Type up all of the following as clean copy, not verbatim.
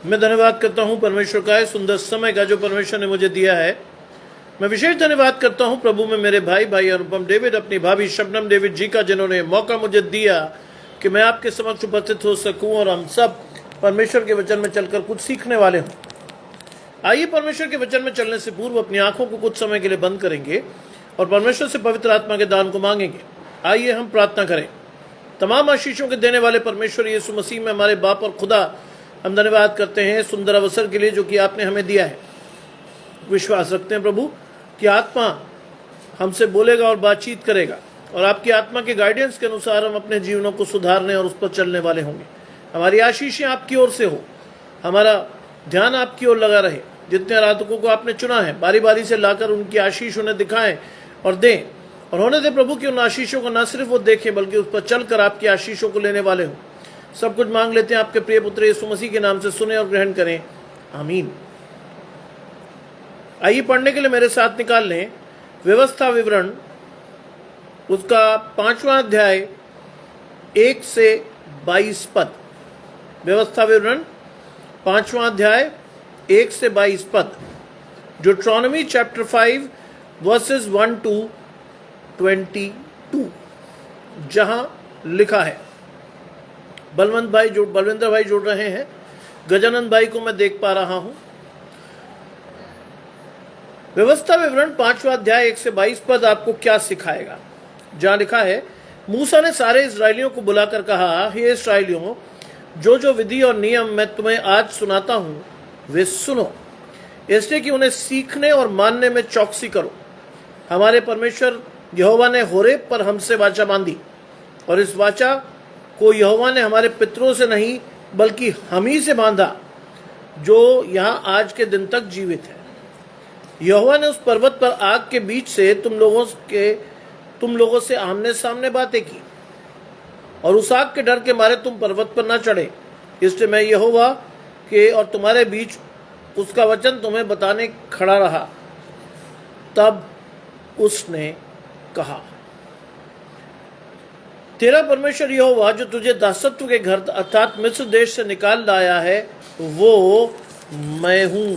मैं धन्यवाद करता हूं परमेश्वर का इस सुंदर समय का जो परमेश्वर ने मुझे दिया है। मैं विशेष धन्यवाद करता हूं प्रभु में मेरे भाई अनुपम डेविड, अपनी भाभी शबनम डेविड जी का, जिन्होंने मौका मुझे दिया कि मैं आपके समक्ष उपस्थित हो सकूं और हम सब परमेश्वर के वचन में चलकर कुछ सीखने वाले हों। आइए परमेश्वर के वचन में चलने से पूर्व अपनी आंखों को कुछ समय के लिए बंद करेंगे और परमेश्वर से पवित्र आत्मा के दान को मांगेंगे। आइए हम प्रार्थना करें। तमाम आशीषों के देने वाले परमेश्वर यीशु मसीह में हमारे बाप और खुदा, हम धन्यवाद करते हैं सुंदर अवसर के लिए जो कि आपने हमें दिया है। विश्वास रखते हैं प्रभु कि आत्मा हमसे बोलेगा और बातचीत करेगा और आपकी आत्मा के गाइडेंस के अनुसार हम अपने जीवनों को सुधारने और उस पर चलने वाले होंगे। हमारी आशीषें आपकी ओर से हो, हमारा ध्यान आपकी ओर लगा रहे। जितने आराधकों को आपने चुना है बारी बारी से लाकर उनकी आशीष उन्हें दिखाएं और दें, और होने दे प्रभु कि उन आशीषों को न सिर्फ वो देखें बल्कि उस पर चलकर आपकी आशीषों को लेने वाले हों। सब कुछ मांग लेते हैं आपके प्रिय पुत्र यीशु मसीह के नाम से, सुने और ग्रहण करें, आमीन। आइए पढ़ने के लिए मेरे साथ निकाल लें व्यवस्था विवरण, उसका 5वां अध्याय 1 से 22 पद। व्यवस्था विवरण 5वां अध्याय 1 से 22 पद। ड्यूटरॉनमी चैप्टर 5 वर्सेस 1 to 22, जहां लिखा है। बलविंदर भाई जुड़ रहे हैं। गजानंद भाई को मैं देख पा रहा हूं। व्यवस्था विवरण 5वां अध्याय 1 से 22 पद आपको क्या सिखाएगा? जहां लिखा है, मूसा ने सारे इस्राएलियों को बुलाकर कहा, हे इस्राएलियों, जो जो विधि और नियम मैं तुम्हें आज सुनाता हूं वे सुनो, इसलिए कि उन्हें सीखने और मानने में चौकसी करो। हमारे परमेश्वर यहोवा ने होरेब पर हमसे वाचा बांधी, और इस वाचा को यहोवा ने हमारे पितरों से नहीं बल्कि हम ही से बांधा, जो यहाँ आज के दिन तक जीवित है। यहोवा ने उस पर्वत पर आग के बीच से तुम लोगों से आमने सामने बातें की, और उस आग के डर के मारे तुम पर्वत पर न चढ़े। इसलिए मैं यहोवा के और तुम्हारे बीच उसका वचन तुम्हें बताने खड़ा रहा। तब उसने कहा, तेरा परमेश्वर यहोवा जो तुझे दासत्व के घर अर्थात मिस्र देश से निकाल लाया है वो मैं हूं।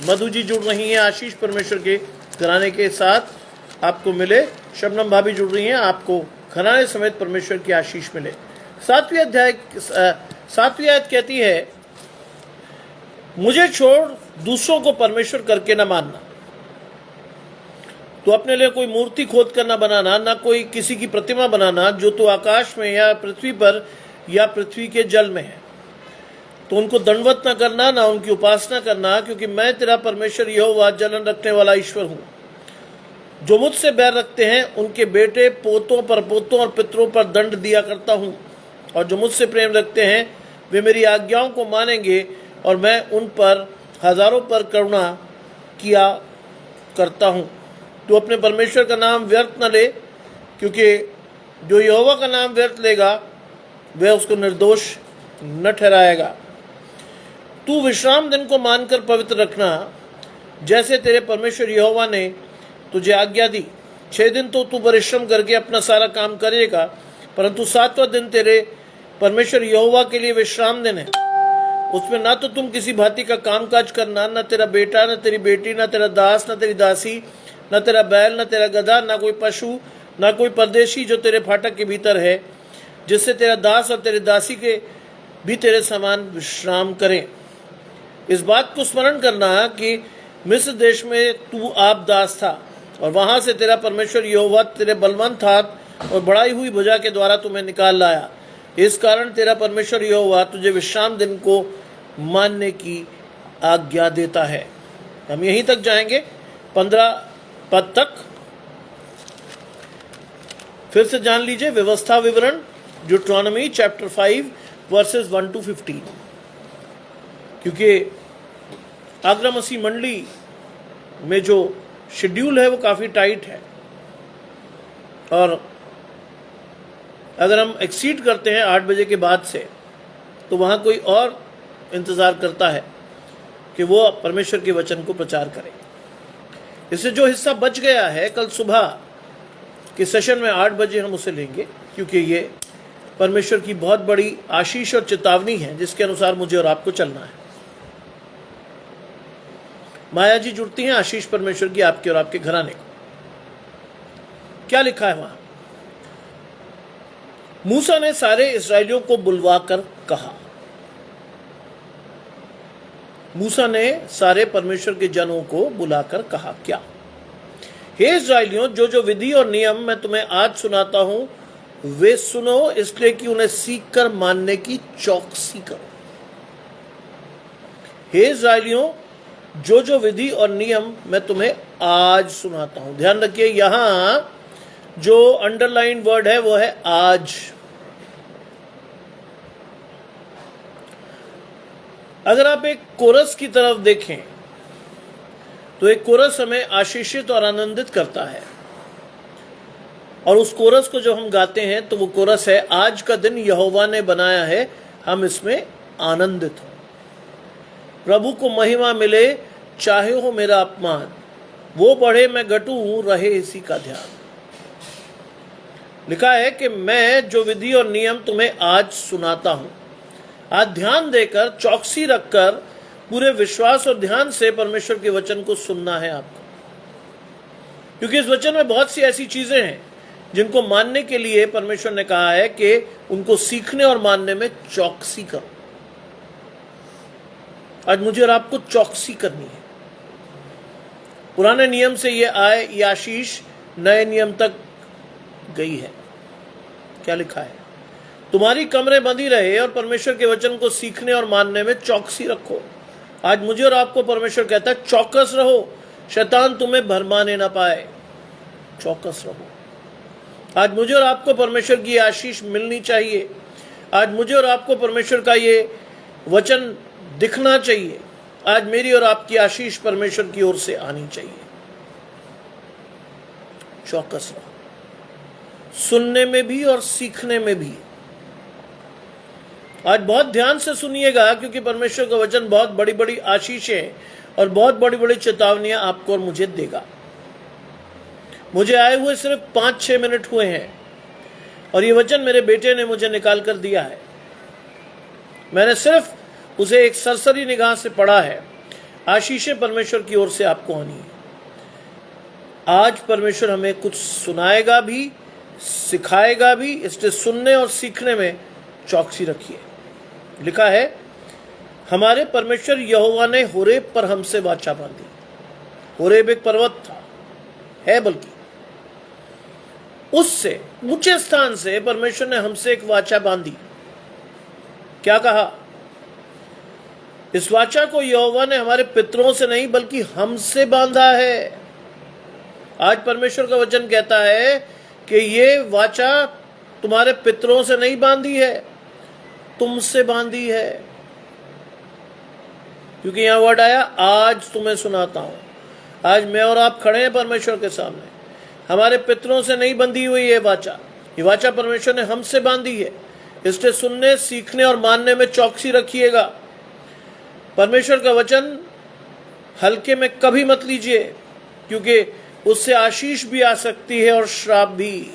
मधु जी जुड़ रही हैं, आशीष परमेश्वर के घराने के साथ आपको मिले। शबनम भाभी जुड़ रही हैं, आपको घराने समेत परमेश्वर की आशीष मिले। 7वीं आयत कहती है, मुझे छोड़ दूसरों को परमेश्वर करके न मानना। तो अपने लिए कोई मूर्ति खोद कर न बनाना, ना कोई किसी की प्रतिमा बनाना जो तो आकाश में या पृथ्वी पर या पृथ्वी के जल में है। तो उनको दंडवत न करना, ना उनकी उपासना करना, क्योंकि मैं तेरा परमेश्वर यहोवा जलन रखने वाला ईश्वर हूँ। जो मुझसे बैर रखते हैं उनके बेटे पोतों परपोतों और पितरों पर दंड दिया करता हूँ, और जो मुझसे प्रेम रखते हैं वे मेरी आज्ञाओं को मानेंगे, और मैं उन पर हजारों पर करुणा किया करता हूँ। तो अपने परमेश्वर का नाम व्यर्थ न ले, क्योंकि जो यहोवा का नाम व्यर्थ लेगा वह उसको निर्दोष न ठहराएगा। तू विश्राम दिन को मानकर पवित्र रखना, जैसे तेरे परमेश्वर यहोवा ने तुझे आज्ञा दी। 6 दिन तो तू परिश्रम करके अपना सारा काम करेगा, परंतु 7वां दिन तेरे परमेश्वर यहोवा के लिए विश्राम दिन है। उसमें ना तो तुम किसी भांति का कामकाज करना, न तेरा बेटा, न तेरी बेटी, न तेरा दास, न तेरी दासी, न तेरा बैल, न तेरा गधा, न कोई पशु, न कोई परदेशी जो तेरे फाटक के भीतर है, जिससे तेरा दास और तेरी दासी के भी तेरे समान विश्राम करें। इस बात को स्मरण करना कि मिस्र देश में तू आप दास था, और वहां से तेरा परमेश्वर यहोवा तेरे बलवंत हाथ और बढ़ाई हुई भुजा के द्वारा तुम्हें निकाल लाया। इस कारण तेरा परमेश्वर यहोवा तुझे विश्राम दिन को मानने की आज्ञा देता है। हम यहीं तक जाएंगे, 15 पद तक। फिर से जान लीजिए व्यवस्था विवरण ड्यूटरॉनमी चैप्टर 5 वर्सेस 1 to 15, क्योंकि आगरा मसीह मंडली में जो शेड्यूल है वो काफ़ी टाइट है, और अगर हम एक्सीड करते हैं 8 बजे के बाद से तो वहाँ कोई और इंतज़ार करता है कि वो परमेश्वर के वचन को प्रचार करे। इससे जो हिस्सा बच गया है कल सुबह के सेशन में 8 बजे हम उसे लेंगे, क्योंकि ये परमेश्वर की बहुत बड़ी आशीष और चेतावनी है जिसके अनुसार मुझे और आपको चलना है। माया जी जुड़ती हैं आशीष परमेश्वर की आपके और आपके घराने को। क्या लिखा है वहां? मूसा ने सारे इस्राएलियों को बुलवाकर कहा, मूसा ने सारे परमेश्वर के जनों को बुलाकर कहा, क्या? हे इस्राएलियों, जो जो विधि और नियम मैं तुम्हें आज सुनाता हूं वे सुनो, इसलिए कि उन्हें सीखकर मानने की चौकसी करो। हे इस्राएलियों, जो जो विधि और नियम मैं तुम्हें आज सुनाता हूं। ध्यान रखिए, यहां जो अंडरलाइन वर्ड है वो है आज। अगर आप एक कोरस की तरफ देखें तो एक कोरस हमें आशीषित और आनंदित करता है, और उस कोरस को जो हम गाते हैं तो वो कोरस है, आज का दिन यहोवा ने बनाया है, हम इसमें आनंदित हो। प्रभु को महिमा मिले, चाहे हो मेरा अपमान, वो बढ़े मैं घटूं, रहे इसी का ध्यान। लिखा है कि मैं जो विधि और नियम तुम्हें आज सुनाता हूं, आज ध्यान देकर, चौकसी रखकर, पूरे विश्वास और ध्यान से परमेश्वर के वचन को सुनना है आपको, क्योंकि इस वचन में बहुत सी ऐसी चीजें हैं जिनको मानने के लिए परमेश्वर ने कहा है कि उनको सीखने और मानने में चौकसी करो। आज मुझे और आपको चौकसी करनी है। पुराने नियम से ये आय, ये आशीष नए नियम तक गई है। क्या लिखा है? तुम्हारी कमरें बंधी रहे और परमेश्वर के वचन को सीखने और मानने में चौकसी रखो। आज मुझे और आपको परमेश्वर कहता है चौकस रहो, शैतान तुम्हें भरमाने ना पाए। चौकस रहो। आज मुझे और आपको परमेश्वर की आशीष मिलनी चाहिए। आज मुझे और आपको परमेश्वर का ये वचन दिखना चाहिए। आज मेरी और आपकी आशीष परमेश्वर की ओर से आनी चाहिए। चौकस रहो, सुनने में भी और सीखने में भी। आज बहुत ध्यान से सुनिएगा, क्योंकि परमेश्वर का वचन बहुत बड़ी बड़ी आशीषें और बहुत बड़ी बड़ी चेतावनियां आपको और मुझे देगा। मुझे आए हुए सिर्फ 5-6 मिनट हुए हैं, और ये वचन मेरे बेटे ने मुझे निकाल कर दिया है। मैंने सिर्फ उसे एक सरसरी निगाह से पढ़ा है। आशीषें परमेश्वर की ओर से आपको आनी है। आज परमेश्वर हमें कुछ सुनाएगा भी, सिखाएगा भी, इसलिए सुनने और सीखने में चौकसी रखिए। लिखा है, हमारे परमेश्वर यहोवा ने होरेब पर हमसे वाचा बांधी। होरेब एक पर्वत था, है बल्कि, उससे ऊंचे स्थान से परमेश्वर ने हमसे एक वाचा बांधी। क्या कहा? इस वाचा को यहोवा ने हमारे पितरों से नहीं बल्कि हमसे बांधा है। आज परमेश्वर का वचन कहता है कि ये वाचा तुम्हारे पितरों से नहीं बांधी है, तुमसे बांधी है। क्योंकि यहां वर्ड आया, आज तुम्हें सुनाता हूं। आज मैं और आप खड़े हैं परमेश्वर के सामने। हमारे पितरों से नहीं बंधी हुई ये वाचा, ये वाचा परमेश्वर ने हमसे बांधी है। इसलिए सुनने, सीखने और मानने में चौकसी रखिएगा। परमेश्वर का वचन हल्के में कभी मत लीजिए, क्योंकि उससे आशीष भी आ सकती है और श्राप भी।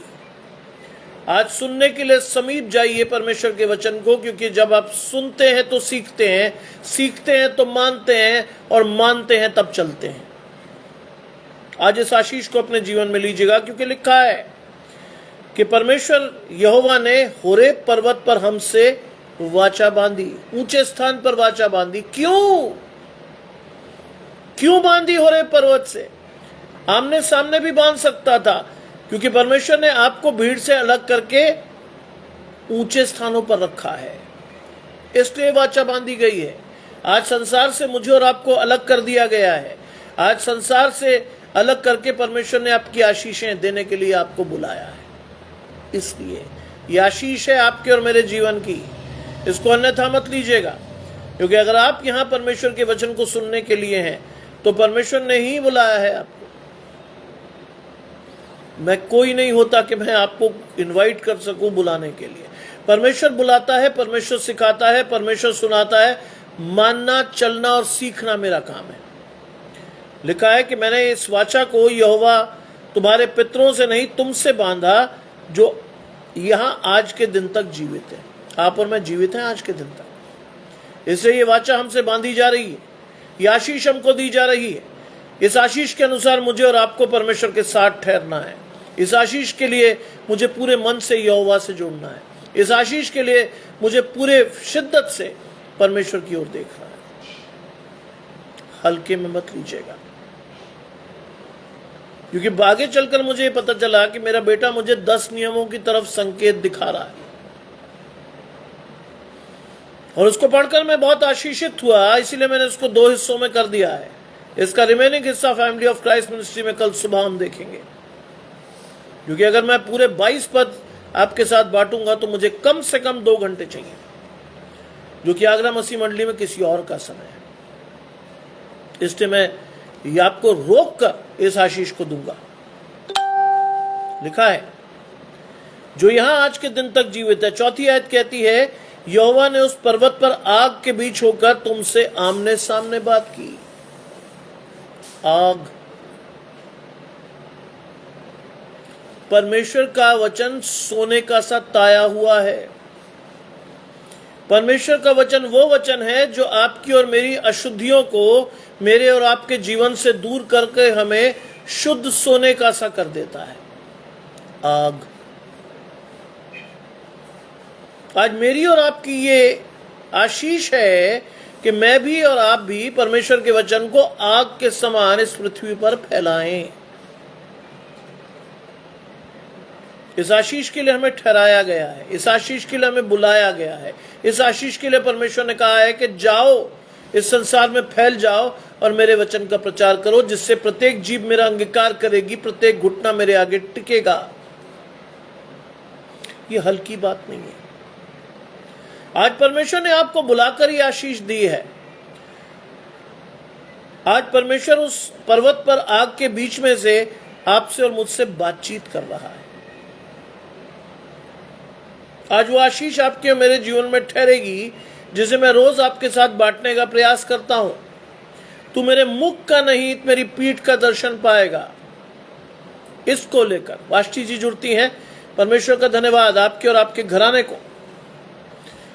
आज सुनने के लिए समीप जाइए परमेश्वर के वचन को, क्योंकि जब आप सुनते हैं तो सीखते हैं, सीखते हैं तो मानते हैं, और मानते हैं तब चलते हैं। आज इस आशीष को अपने जीवन में लीजिएगा, क्योंकि लिखा है कि परमेश्वर यहोवा ने होरेब पर्वत पर हमसे वाचा बांधी, ऊंचे स्थान पर वाचा बांधी। क्यों बांधी होरेब पर्वत से? आमने सामने भी बांध सकता था, क्योंकि परमेश्वर ने आपको भीड़ से अलग करके ऊंचे स्थानों पर रखा है, इसलिए वाचा बांधी गई है। आज संसार से मुझे और आपको अलग कर दिया गया है। आज संसार से अलग करके परमेश्वर ने आपकी आशीषें देने के लिए आपको बुलाया है। इसलिए ये आशीष है आपके और मेरे जीवन की, इसको अन्यथा मत लीजिएगा। क्योंकि अगर आप यहां परमेश्वर के वचन को सुनने के लिए हैं तो परमेश्वर ने ही बुलाया है आपको। मैं कोई नहीं होता कि मैं आपको इनवाइट कर सकूं बुलाने के लिए। परमेश्वर बुलाता है, परमेश्वर सिखाता है, परमेश्वर सुनाता है। मानना, चलना और सीखना मेरा काम है। लिखा है कि मैंने इस वाचा को यहोवा तुम्हारे पितरों से नहीं तुमसे बांधा, जो यहां आज के दिन तक जीवित है। आप और मैं जीवित हैं आज के दिन तक, इसलिए ये वाचा हमसे बांधी जा रही है। ये आशीष हमको दी जा रही है। इस आशीष के अनुसार मुझे और आपको परमेश्वर के साथ ठहरना है। इस आशीष के लिए मुझे पूरे मन से यहोवा से जुड़ना है। इस आशीष के लिए मुझे पूरे शिद्दत से परमेश्वर की ओर देखना है। हल्के में मत लीजिएगा, क्योंकि आगे चलकर मुझे ये पता चला कि मेरा बेटा मुझे 10 नियमों की तरफ संकेत दिखा रहा है, और उसको पढ़कर मैं बहुत आशीषित हुआ। इसीलिए मैंने उसको 2 हिस्सों में कर दिया है। इसका रिमेनिंग हिस्सा फैमिली ऑफ क्राइस्ट मिनिस्ट्री में कल सुबह हम देखेंगे, क्योंकि अगर मैं पूरे 22 पद आपके साथ बांटूंगा तो मुझे कम से कम 2 घंटे चाहिए, जो कि आगरा मसीह मंडली में किसी और का समय है। इसलिए मैं ये आपको रोक कर इस आशीष को दूंगा। लिखा है, जो यहां आज के दिन तक जीवित है। 4 आयत कहती है, यहोवा ने उस पर्वत पर आग के बीच होकर तुमसे आमने सामने बात की। आग, परमेश्वर का वचन सोने का सा ताया हुआ है। परमेश्वर का वचन वो वचन है जो आपकी और मेरी अशुद्धियों को मेरे और आपके जीवन से दूर करके हमें शुद्ध सोने का सा कर देता है। आग, आज मेरी और आपकी ये आशीष है कि मैं भी और आप भी परमेश्वर के वचन को आग के समान इस पृथ्वी पर फैलाएं। इस आशीष के लिए हमें ठहराया गया है। इस आशीष के लिए हमें बुलाया गया है। इस आशीष के लिए परमेश्वर ने कहा है कि जाओ, इस संसार में फैल जाओ और मेरे वचन का प्रचार करो, जिससे प्रत्येक जीभ मेरा अंगीकार करेगी, प्रत्येक घुटना मेरे आगे टिकेगा। ये हल्की बात नहीं है। आज परमेश्वर ने आपको बुलाकर ही आशीष दी है। आज परमेश्वर उस पर्वत पर आग के बीच में से आपसे और मुझसे बातचीत कर रहा है। आज वो आशीष आपके और मेरे जीवन में ठहरेगी, जिसे मैं रोज आपके साथ बांटने का प्रयास करता हूं। तू मेरे मुख का नहीं, मेरी पीठ का दर्शन पाएगा। इसको लेकर वाष्टी जी जुड़ती हैं। परमेश्वर का धन्यवाद आपके और आपके घराने को।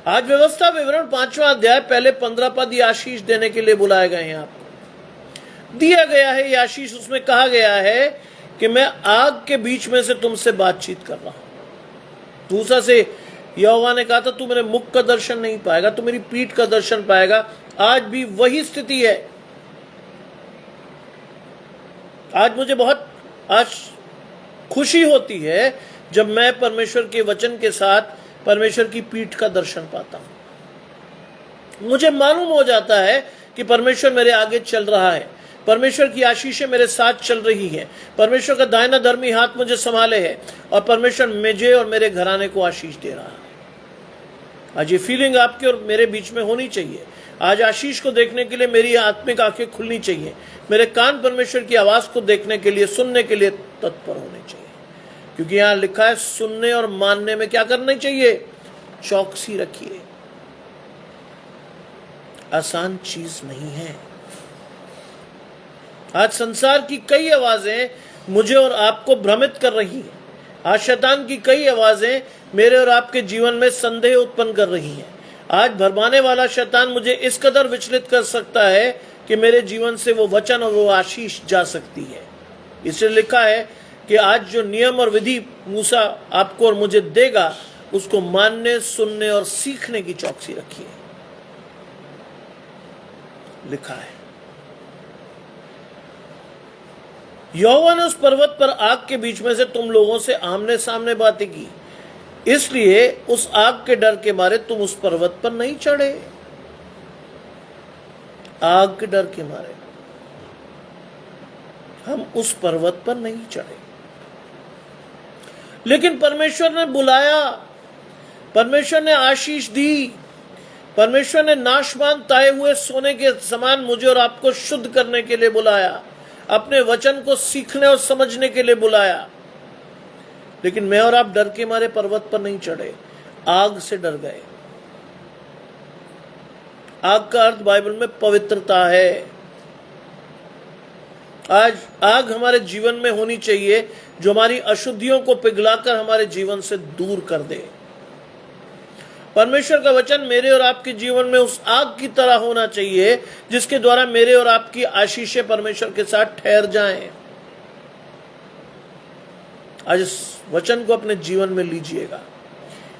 आज व्यवस्था विवरण 5वां अध्याय पहले 15 पद ये आशीष देने के लिए बुलाए गए हैं। आपको दिया गया है ये आशीष। उसमें कहा गया है कि मैं आग के बीच में से तुमसे बातचीत कर रहा हूं। दूसरा से यहोवा ने कहा था, तू मेरे मुख का दर्शन नहीं पाएगा, तू मेरी पीठ का दर्शन पाएगा। आज भी वही स्थिति है। आज मुझे बहुत खुशी होती है जब मैं परमेश्वर के वचन के साथ परमेश्वर की पीठ का दर्शन पाता हूं। मुझे मालूम हो जाता है कि परमेश्वर मेरे आगे चल रहा है। परमेश्वर की आशीषें मेरे साथ चल रही हैं। परमेश्वर का दाहिना धर्मी हाथ मुझे संभाले है और परमेश्वर मुझे और मेरे घराने को आशीष दे रहा है। आज ये फीलिंग आपके और मेरे बीच में होनी चाहिए। आज आशीष को देखने के लिए मेरी आत्मिक आंखें खुलनी चाहिए। मेरे कान परमेश्वर की आवाज को देखने के लिए, सुनने के लिए तत्पर होने चाहिए, क्योंकि यहां लिखा है सुनने और मानने में क्या करना चाहिए? चौकसी रखिए। आसान चीज नहीं है। आज संसार की कई आवाजें मुझे और आपको भ्रमित कर रही हैं। आज शैतान की कई आवाजें मेरे और आपके जीवन में संदेह उत्पन्न कर रही हैं। आज भरमाने वाला शैतान मुझे इस कदर विचलित कर सकता है कि मेरे जीवन से वो वचन और वो आशीष जा सकती है। इसलिए लिखा है कि आज जो नियम और विधि मूसा आपको और मुझे देगा, उसको मानने, सुनने और सीखने की चौकसी रखिए। लिखा है, यहोवा ने उस पर्वत पर आग के बीच में से तुम लोगों से आमने सामने बातें की, इसलिए उस आग के डर के मारे तुम उस पर्वत पर नहीं चढ़े। आग के डर के मारे हम उस पर्वत पर नहीं चढ़े। लेकिन परमेश्वर ने बुलाया, परमेश्वर ने आशीष दी, परमेश्वर ने नाशवान ताए हुए सोने के समान मुझे और आपको शुद्ध करने के लिए बुलाया, अपने वचन को सीखने और समझने के लिए बुलाया। लेकिन मैं और आप डर के मारे पर्वत पर नहीं चढ़े, आग से डर गए। आग का अर्थ बाइबल में पवित्रता है। आज आग हमारे जीवन में होनी चाहिए जो हमारी अशुद्धियों को पिघलाकर हमारे जीवन से दूर कर दे। परमेश्वर का वचन मेरे और आपके जीवन में उस आग की तरह होना चाहिए जिसके द्वारा मेरे और आपकी आशीषें परमेश्वर के साथ ठहर जाएं। आज इस वचन को अपने जीवन में लीजिएगा,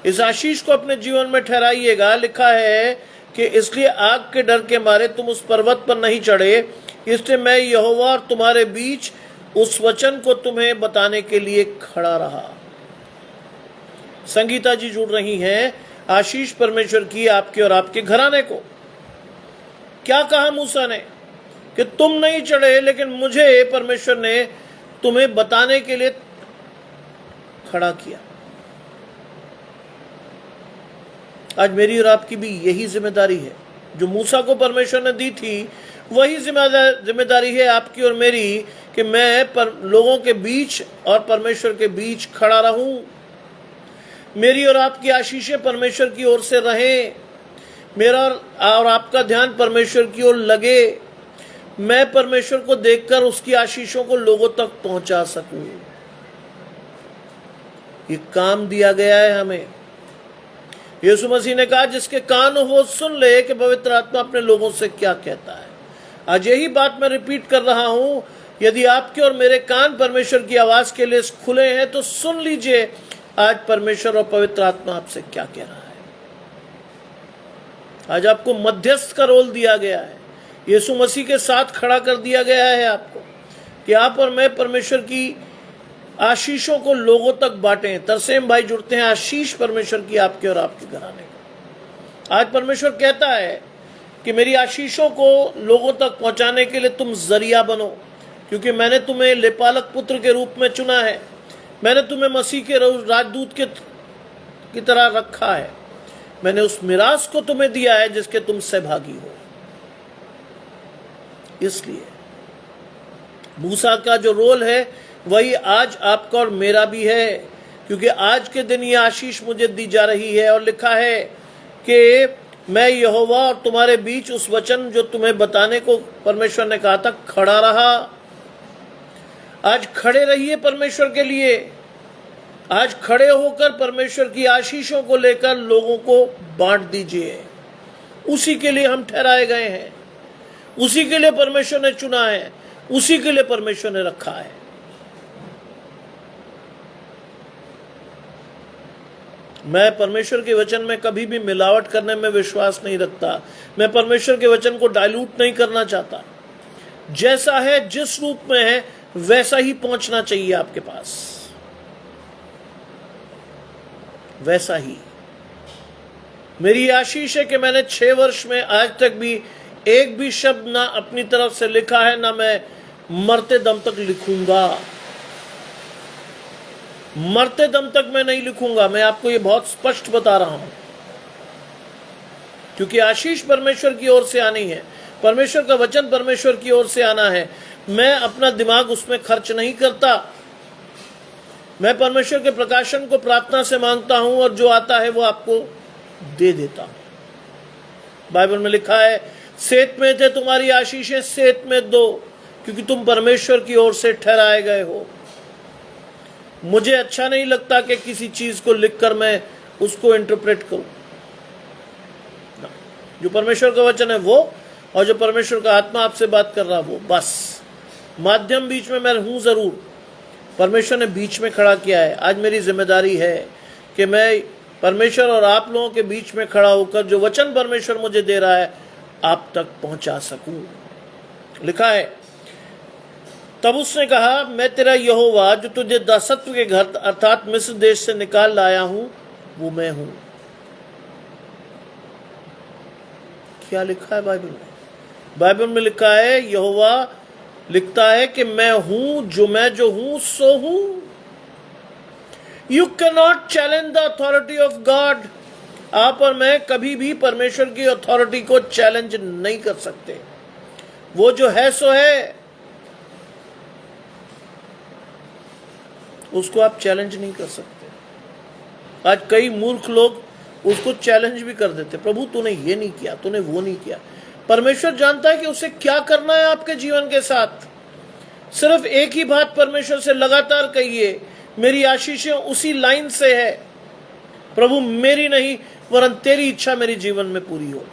इस आशीष को अपने जीवन में ठहराइएगा। लिखा है कि इसलिए आग के डर के मारे तुम उस पर्वत पर नहीं चढ़े, इसलिए मैं यहोवा और तुम्हारे बीच उस वचन को तुम्हें बताने के लिए खड़ा रहा। संगीता जी जुड़ रही हैं, आशीष परमेश्वर की आपके और आपके घराने को। क्या कहा मूसा ने कि तुम नहीं चढ़े, लेकिन मुझे परमेश्वर ने तुम्हें बताने के लिए खड़ा किया। आज मेरी और आपकी भी यही जिम्मेदारी है जो मूसा को परमेश्वर ने दी थी, वही जिम्मेदारी है आपकी और मेरी कि मैं लोगों के बीच और परमेश्वर के बीच खड़ा रहूं। मेरी और आपकी आशीषें परमेश्वर की ओर से रहें, मेरा और आपका ध्यान परमेश्वर की ओर लगे, मैं परमेश्वर को देखकर उसकी आशीषों को लोगों तक पहुंचा सकूं। ये काम दिया गया है हमें। यीशु मसीह ने कहा जिसके कान हो वो सुन ले कि पवित्र आत्मा अपने लोगों से क्या कहता है। आज यही बात मैं रिपीट कर रहा हूं, यदि आपके और मेरे कान परमेश्वर की आवाज के लिए खुले हैं तो सुन लीजिए आज परमेश्वर और पवित्र आत्मा आपसे क्या कह रहा है। आज आपको मध्यस्थ का रोल दिया गया है, यीशु मसीह के साथ खड़ा कर दिया गया है आपको कि आप और मैं परमेश्वर की आशीषों को लोगों तक बांटें। तरसेम भाई जुड़ते हैं, आशीष परमेश्वर की आपके और आपके घराने को। आज परमेश्वर कहता है कि मेरी आशीषों को लोगों तक पहुंचाने के लिए तुम जरिया बनो, क्योंकि मैंने तुम्हें लेपालक पुत्र के रूप में चुना है, मैंने तुम्हें मसीह के राजदूत की तरह रखा है, मैंने उस मिरास को तुम्हें दिया है जिसके तुम सहभागी हो। इसलिए मूसा का जो रोल है वही आज आपका और मेरा भी है, क्योंकि आज के दिन ये आशीष मुझे दी जा रही है और लिखा है कि मैं यहोवा और तुम्हारे बीच उस वचन जो तुम्हें बताने को परमेश्वर ने कहा था खड़ा रहा। आज खड़े रहिए परमेश्वर के लिए, आज खड़े होकर परमेश्वर की आशीषों को लेकर लोगों को बांट दीजिए। उसी के लिए हम ठहराए गए हैं, उसी के लिए परमेश्वर ने चुना है, उसी के लिए परमेश्वर ने रखा है। मैं परमेश्वर के वचन में कभी भी मिलावट करने में विश्वास नहीं रखता। मैं परमेश्वर के वचन को डाइल्यूट नहीं करना चाहता। जैसा है, जिस रूप में है, वैसा ही पहुंचना चाहिए आपके पास, वैसा ही। मेरी आशीष है कि मैंने 6 वर्ष में आज तक भी एक भी शब्द ना अपनी तरफ से लिखा है, ना मैं मरते दम तक लिखूंगा। मरते दम तक मैं नहीं लिखूंगा। मैं आपको ये बहुत स्पष्ट बता रहा हूं, क्योंकि आशीष परमेश्वर की ओर से आनी है, परमेश्वर का वचन परमेश्वर की ओर से आना है। मैं अपना दिमाग उसमें खर्च नहीं करता। मैं परमेश्वर के प्रकाशन को प्रार्थना से मांगता हूं और जो आता है वो आपको दे देता हूं। बाइबल में लिखा है, सेत में थे तुम्हारी आशीषें सेत में दो, क्योंकि तुम परमेश्वर की ओर से ठहराए गए हो। मुझे अच्छा नहीं लगता कि किसी चीज को लिखकर मैं उसको इंटरप्रेट करूं। जो परमेश्वर का वचन है वो, और जो परमेश्वर का आत्मा आपसे बात कर रहा वो, बस माध्यम बीच में मैं हूं जरूर, परमेश्वर ने बीच में खड़ा किया है। आज मेरी जिम्मेदारी है कि मैं परमेश्वर और आप लोगों के बीच में खड़ा होकर जो वचन परमेश्वर मुझे दे रहा है आप तक पहुंचा सकूं। लिखा है, तब उसने कहा, मैं तेरा यहोवा जो तुझे दासत्व के घर अर्थात मिस्र देश से निकाल लाया हूं वो मैं हूं। क्या लिखा है बाइबल में? बाइबल में लिखा है, यहोवा लिखता है कि मैं हूं, मैं जो हूं सो हूं। You can not challenge the authority of God. आप और मैं कभी भी परमेश्वर की अथॉरिटी को चैलेंज नहीं कर सकते। वो जो है सो है, उसको आप चैलेंज नहीं कर सकते। आज कई मूर्ख लोग उसको चैलेंज भी कर देते, प्रभु तूने ये नहीं किया, तूने वो नहीं किया। परमेश्वर जानता है कि उसे क्या करना है आपके जीवन के साथ। सिर्फ एक ही बात परमेश्वर से लगातार कहिए, मेरी आशीषें उसी लाइन से है, प्रभु मेरी नहीं वरन तेरी इच्छा मेरे जीवन में पूरी हो।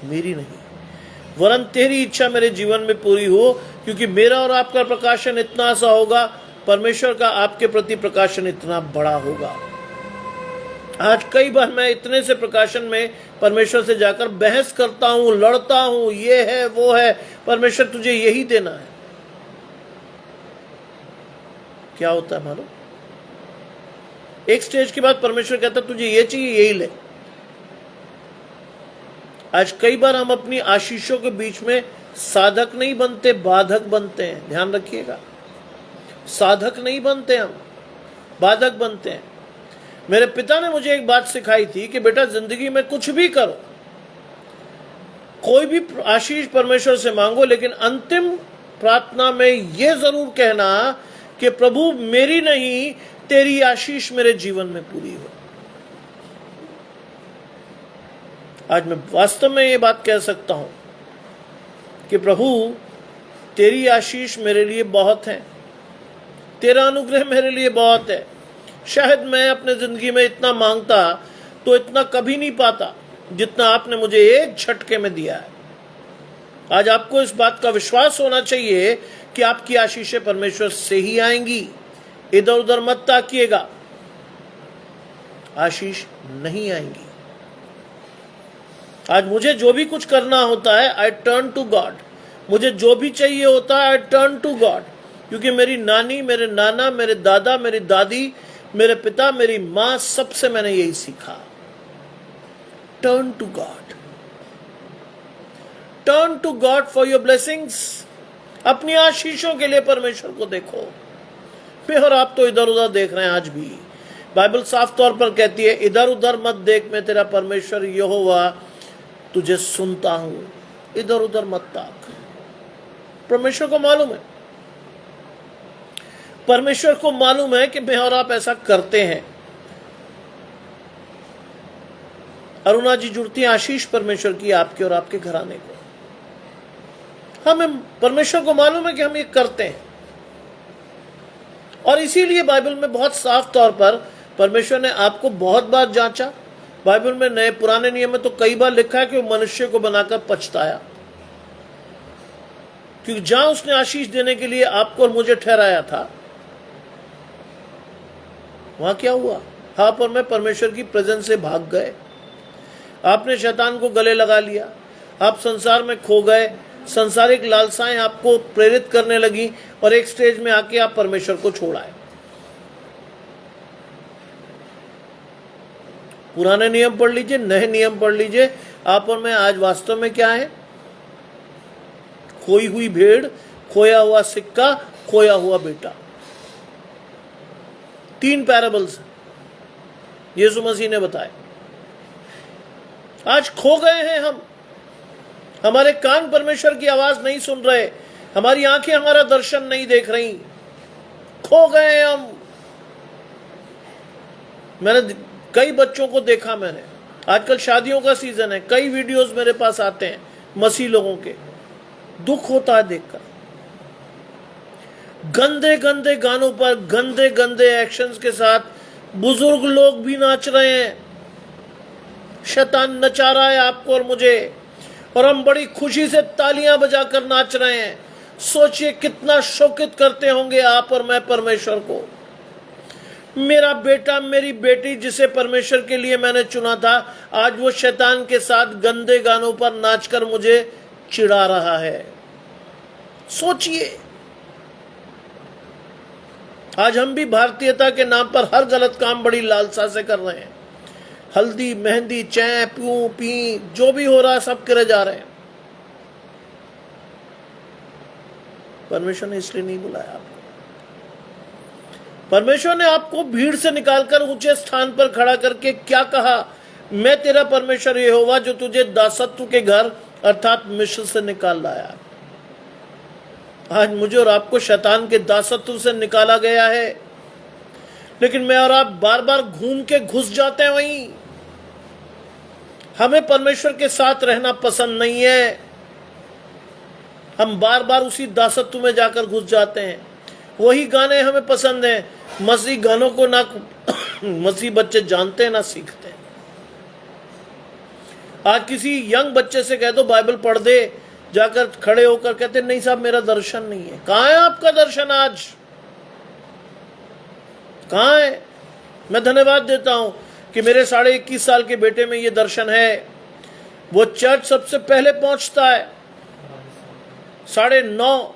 मेरी नहीं, वरन तेरी इच्छा मेरे जीवन में पूरी हो, क्योंकि मेरा और आपका प्रकाशन इतना सा होगा, परमेश्वर का आपके प्रति प्रकाशन इतना बड़ा होगा। आज कई बार मैं इतने से प्रकाशन में परमेश्वर से जाकर बहस करता हूं, लड़ता हूं, ये है वो है, परमेश्वर तुझे यही देना है। क्या होता है मालूम? एक स्टेज के बाद परमेश्वर कहता तुझे ये चाहिए, यही ले। आज कई बार हम अपनी आशीषों के बीच में साधक नहीं बनते, बाधक बनते हैं। ध्यान रखिएगा, साधक नहीं बनते हम, बाधक बनते हैं। मेरे पिता ने मुझे एक बात सिखाई थी कि बेटा जिंदगी में कुछ भी करो, कोई भी आशीष परमेश्वर से मांगो, लेकिन अंतिम प्रार्थना में यह जरूर कहना कि प्रभु मेरी नहीं, तेरी आशीष मेरे जीवन में पूरी हो। आज मैं वास्तव में ये बात कह सकता हूं कि प्रभु तेरी आशीष मेरे लिए बहुत है, तेरा अनुग्रह मेरे लिए बहुत है। शायद मैं अपने जिंदगी में इतना मांगता तो इतना कभी नहीं पाता जितना आपने मुझे एक झटके में दिया है। आज आपको इस बात का विश्वास होना चाहिए कि आपकी आशीषें परमेश्वर से ही आएंगी। इधर उधर मत ताकिएगा, आशीष नहीं आएंगी। आज मुझे जो भी कुछ करना होता है, आई टर्न टू गॉड। मुझे जो भी चाहिए होता है, आई टर्न टू गॉड, क्योंकि मेरी नानी, मेरे नाना, मेरे दादा, मेरी दादी, मेरे पिता, मेरी मां, सबसे मैंने यही सीखा, turn to God. Turn to God for your blessings. अपनी आशीषों के लिए परमेश्वर को देखो। मैं और आप तो इधर उधर देख रहे हैं। आज भी बाइबल साफ तौर पर कहती है, इधर उधर मत देख, मैं तेरा परमेश्वर यहोवा तुझे सुनता हूं। इधर उधर मत ताक। परमेश्वर को मालूम है, परमेश्वर को मालूम है कि मैं और आप ऐसा करते हैं। अरुणा जी जुड़ती है आशीष परमेश्वर की आपके और आपके घराने को। हमें परमेश्वर को मालूम है कि हम ये करते हैं, और इसीलिए बाइबल में बहुत साफ तौर पर परमेश्वर ने आपको बहुत बार जांचा। बाइबल में नए पुराने नियम में तो कई बार लिखा है कि वो मनुष्य को बनाकर पछताया, क्योंकि जहां उसने आशीष देने के लिए आपको और मुझे ठहराया था, वहां क्या हुआ? आप और मैं परमेश्वर की प्रेजेंस से भाग गए। आपने शैतान को गले लगा लिया, आप संसार में खो गए, संसारिक लालसाएं आपको प्रेरित करने लगी, और एक स्टेज में आके आप परमेश्वर को छोड़ आए। पुराने नियम पढ़ लीजिए, नए नियम पढ़ लीजिए। आप और मैं आज वास्तव में क्या है? खोई हुई भेड़, खोया हुआ सिक्का, खोया हुआ बेटा। 3 पैराबल्स यीशु मसीह ने बताए। आज खो गए हैं हम। हमारे कान परमेश्वर की आवाज नहीं सुन रहे, हमारी आंखें हमारा दर्शन नहीं देख रही। खो गए हैं हम। मैंने कई बच्चों को देखा, मैंने आजकल शादियों का सीजन है, कई वीडियोस मेरे पास आते हैं मसीह लोगों के। दुख होता है देखकर। गंदे गंदे गानों पर गंदे गंदे एक्शंस के साथ बुजुर्ग लोग भी नाच रहे हैं। शैतान नचा रहा है आपको और मुझे, और हम बड़ी खुशी से तालियां बजाकर नाच रहे हैं। सोचिए कितना शोकित करते होंगे आप और मैं परमेश्वर को। मेरा बेटा, मेरी बेटी, जिसे परमेश्वर के लिए मैंने चुना था, आज वो शैतान के साथ गंदे गानों पर नाचकर मुझे चिढ़ा रहा है। सोचिए, आज हम भी भारतीयता के नाम पर हर गलत काम बड़ी लालसा से कर रहे हैं। हल्दी, मेहंदी, चैं, प्यू, पी, जो भी हो रहा है सब करे जा रहे हैं। परमेश्वर ने इसलिए नहीं बुलाया आपको। परमेश्वर ने आपको भीड़ से निकालकर ऊंचे स्थान पर खड़ा करके क्या कहा? मैं तेरा परमेश्वर यहोवा जो तुझे दासत्व के घर अर्थात मिस्र से निकाल लाया। आज मुझे और आपको शैतान के दासत्व से निकाला गया है, लेकिन मैं और आप बार बार घूम के घुस जाते हैं वहीं। हमें परमेश्वर के साथ रहना पसंद नहीं है। हम बार बार उसी दासत्व में जाकर घुस जाते हैं। वही गाने हमें पसंद हैं। मसीह गानों को ना मसीह बच्चे जानते हैं ना सीखते हैं। आज किसी यंग बच्चे से कह दो बाइबल पढ़ दे, जाकर खड़े होकर कहते नहीं साहब मेरा दर्शन नहीं है। कहां है आपका दर्शन आज? कहां है? मैं धन्यवाद देता हूं कि मेरे 21.5 साल के बेटे में ये दर्शन है। वो चर्च सबसे पहले पहुंचता है। 9:30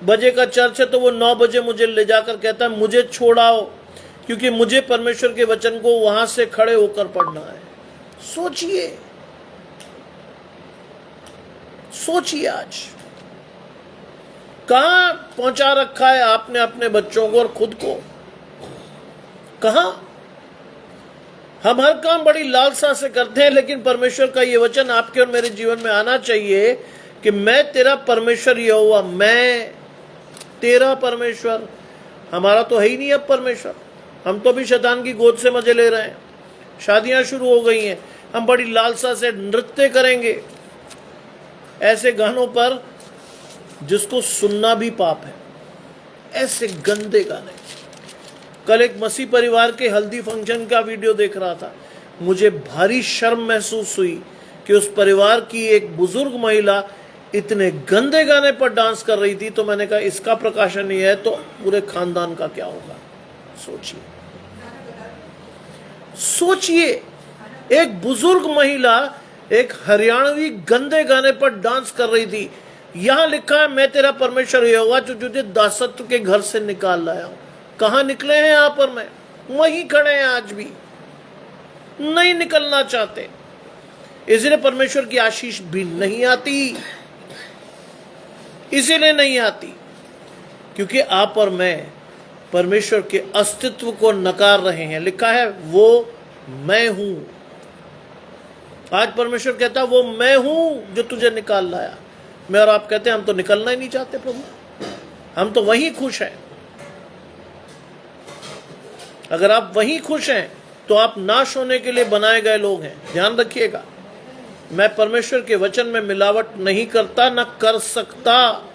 बजे का चर्च है तो वो 9 बजे मुझे ले जाकर कहता है मुझे छोड़ाओ, क्योंकि मुझे परमेश्वर के वचन को वहां से खड़े होकर पढ़ना है। सोचिए आज कहां पहुंचा रखा है आपने अपने बच्चों को और खुद को। कहां? हम हर काम बड़ी लालसा से करते हैं, लेकिन परमेश्वर का ये वचन आपके और मेरे जीवन में आना चाहिए कि मैं तेरा परमेश्वर यहोवा, मैं तेरा परमेश्वर। हमारा तो है ही नहीं अब परमेश्वर। हम तो भी शैतान की गोद से मजे ले रहे हैं। शादियां शुरू हो गई हैं, हम बड़ी लालसा से नृत्य करेंगे ऐसे गानों पर जिसको सुनना भी पाप है। ऐसे गंदे गाने। कल एक मसीह परिवार के हल्दी फंक्शन का वीडियो देख रहा था। मुझे भारी शर्म महसूस हुई कि उस परिवार की एक बुजुर्ग महिला इतने गंदे गाने पर डांस कर रही थी। तो मैंने कहा इसका प्रकाशन नहीं है तो पूरे खानदान का क्या होगा। सोचिए एक बुजुर्ग महिला एक हरियाणवी गंदे गाने पर डांस कर रही थी। यहां लिखा है मैं तेरा परमेश्वर यहोवा जो तुझे दासत्व के घर से निकाल लाया हूं। कहां निकले हैं आप और मैं? वहीं खड़े हैं आज भी, नहीं निकलना चाहते। इसलिए परमेश्वर की आशीष भी नहीं आती। इसीलिए नहीं आती क्योंकि आप और मैं परमेश्वर के अस्तित्व को नकार रहे हैं। लिखा है वो मैं हूं। आज परमेश्वर कहता वो मैं हूं जो तुझे निकाल लाया। मैं और आप कहते हैं हम तो निकलना ही नहीं चाहते प्रभु, हम तो वहीं खुश हैं। अगर आप वहीं खुश हैं तो आप नाश होने के लिए बनाए गए लोग हैं। ध्यान रखिएगा, मैं परमेश्वर के वचन में मिलावट नहीं करता, ना कर सकता,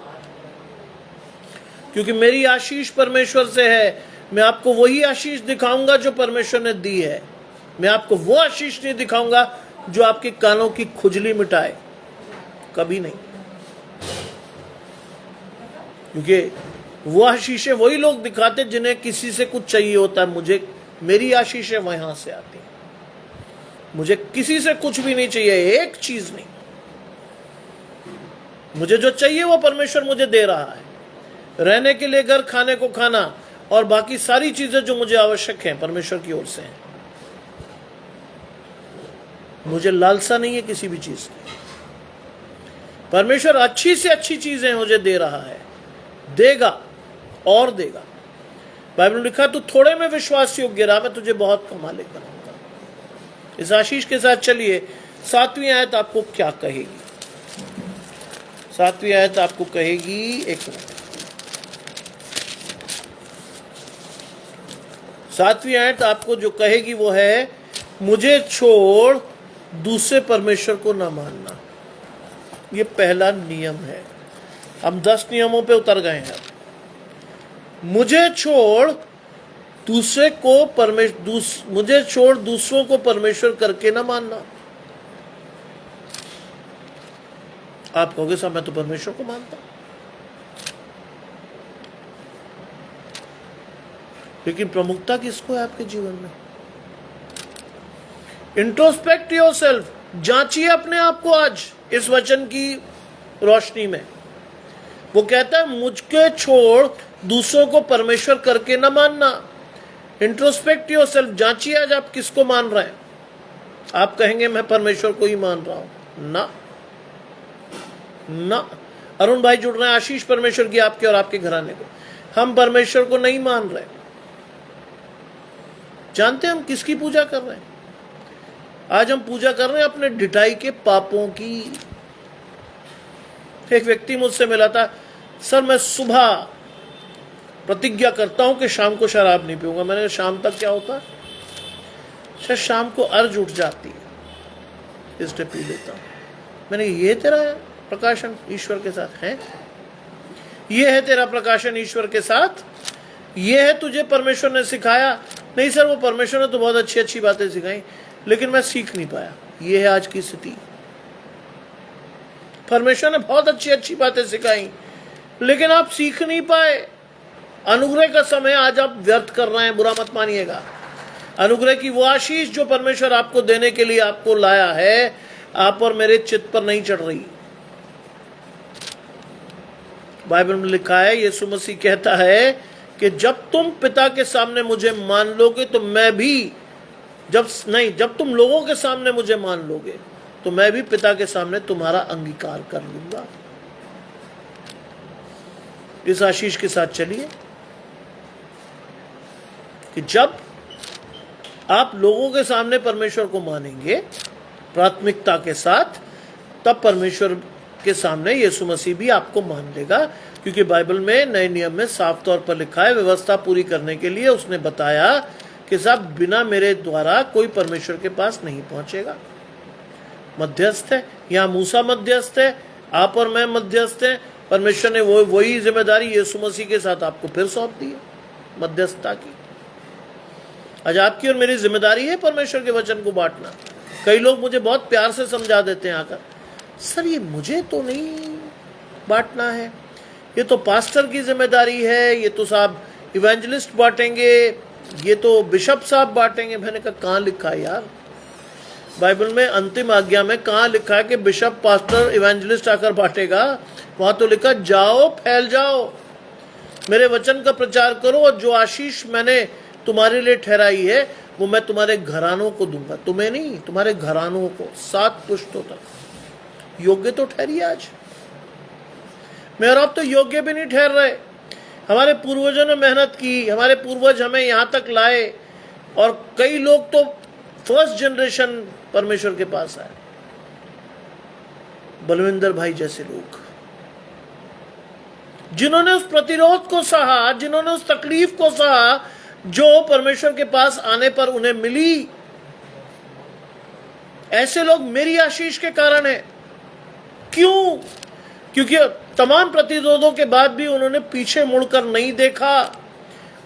क्योंकि मेरी आशीष परमेश्वर से है। मैं आपको वही आशीष दिखाऊंगा जो परमेश्वर ने दी है। मैं आपको वो आशीष नहीं दिखाऊंगा जो आपके कानों की खुजली मिटाए, कभी नहीं। क्योंकि वो आशीषें वही लोग दिखाते जिन्हें किसी से कुछ चाहिए होता है। मुझे मेरी आशीषें वहां से आती हैं। मुझे किसी से कुछ भी नहीं चाहिए, एक चीज नहीं। मुझे जो चाहिए वो परमेश्वर मुझे दे रहा है। रहने के लिए घर, खाने को खाना और बाकी सारी चीजें जो मुझे आवश्यक हैं परमेश्वर की ओर से हैं। मुझे लालसा नहीं है किसी भी चीज की। परमेश्वर अच्छी से अच्छी चीजें मुझे दे रहा है, देगा और देगा। बाइबल में लिखा तू थोड़े में विश्वास योग्य रहा, मैं तुझे बहुत का मालिक बनाऊंगा। इस आशीष के साथ चलिए 7वीं आयत आपको क्या कहेगी। 7वीं आयत आपको कहेगी, एक मिनट, 7वीं आयत आपको जो कहेगी वो है मुझे छोड़ दूसरे परमेश्वर को ना मानना। ये पहला नियम है। हम 10 नियमों पे उतर गए हैं। मुझे छोड़ दूसरे को मुझे छोड़ दूसरों को परमेश्वर करके ना मानना। आप कहोगे साहब मैं तो परमेश्वर को मानता, लेकिन प्रमुखता किसको है आपके जीवन में? इंट्रोस्पेक्ट योरसेल्फ, जांचिए अपने आप को आज इस वचन की रोशनी में। वो कहता है मुझके छोड़ दूसरों को परमेश्वर करके ना मानना। इंट्रोस्पेक्ट योरसेल्फ, जांचिए आज आप किसको मान रहे हैं। आप कहेंगे मैं परमेश्वर को ही मान रहा हूं। ना ना, अरुण भाई जुड़ रहे हैं, आशीष परमेश्वर की आपके और आपके घराने को। हम परमेश्वर को नहीं मान रहे। जानते हैं हम किसकी पूजा कर रहे हैं? आज हम पूजा कर रहे हैं अपने ढिठाई के पापों की। एक व्यक्ति मुझसे मिला था, सर मैं सुबह प्रतिज्ञा करता हूं कि शाम को शराब नहीं पीऊंगा। मैंने शाम तक क्या होता? शायद शाम को अर्ज उठ जाती है, इसलिए पी लेता हूं। मैंने, ये तेरा प्रकाशन ईश्वर के साथ है? ये है तेरा प्रकाशन ईश्वर के साथ? ये है तुझे परमेश्वर ने सिखाया नहीं सर, वो परमेश्वर ने तो बहुत अच्छी अच्छी बातें सिखाई, लेकिन मैं सीख नहीं पाया। ये है आज की स्थिति। परमेश्वर ने बहुत अच्छी अच्छी बातें सिखाई, लेकिन आप सीख नहीं पाए। अनुग्रह का समय आज आप व्यर्थ कर रहे हैं, बुरा मत मानिएगा। अनुग्रह की वो आशीष जो परमेश्वर आपको देने के लिए आपको लाया है, आप और मेरे चित्त पर नहीं चढ़ रही। बाइबल में लिखा है, यीशु मसीह कहता है कि जब तुम पिता के सामने मुझे मान लोगे तो मैं भी, जब तुम लोगों के सामने मुझे मान लोगे तो मैं भी पिता के सामने तुम्हारा अंगीकार कर लूंगा। इस आशीष के साथ चलिए कि जब आप लोगों के सामने परमेश्वर को मानेंगे प्राथमिकता के साथ, तब परमेश्वर के सामने यीशु मसीह भी आपको मान लेगा। क्योंकि बाइबल में नए नियम में साफ तौर पर लिखा है, व्यवस्था पूरी करने के लिए उसने बताया कि साहब बिना मेरे द्वारा कोई परमेश्वर के पास नहीं पहुंचेगा। मध्यस्थ है, यहाँ मूसा मध्यस्थ है, आप और मैं मध्यस्थ हैं। परमेश्वर ने वही जिम्मेदारी यीशु मसीह के साथ आपको फिर सौंप दी है, मध्यस्थता की। आज आपकी और मेरी जिम्मेदारी है परमेश्वर के वचन को बांटना। कई लोग मुझे बहुत प्यार से समझा देते हैं आकर, सर ये मुझे तो नहीं बांटना है, ये तो पास्टर की जिम्मेदारी है, ये तो साहब इवेंजलिस्ट बांटेंगे, ये तो बिशप साहब बांटेंगे। मैंने कहा कहाँ लिखा है यार बाइबल में, अंतिम आज्ञा में कहाँ लिखा है कि बिशप पास्टर इवेंजलिस्ट आकर बांटेगा? वहां तो लिखा जाओ फैल जाओ, मेरे वचन का प्रचार करो, और जो आशीष मैंने तुम्हारे लिए ठहराई है वो मैं तुम्हारे घरानों को दूंगा। तुम्हें नहीं, तुम्हारे घरानों को, 7 पुश्तों तक। योग्य तो ठहरिए आज। मैं और आप तो योग्य भी नहीं ठहर रहे। हमारे पूर्वजों ने मेहनत की, हमारे पूर्वज हमें यहां तक लाए, और कई लोग तो फर्स्ट जनरेशन परमेश्वर के पास आए। बलविंदर भाई जैसे लोग, जिन्होंने उस प्रतिरोध को सहा, जिन्होंने उस तकलीफ को सहा जो परमेश्वर के पास आने पर उन्हें मिली। ऐसे लोग मेरी आशीष के कारण है। क्यों? क्योंकि तमाम प्रतिरोधों के बाद भी उन्होंने पीछे मुड़कर नहीं देखा,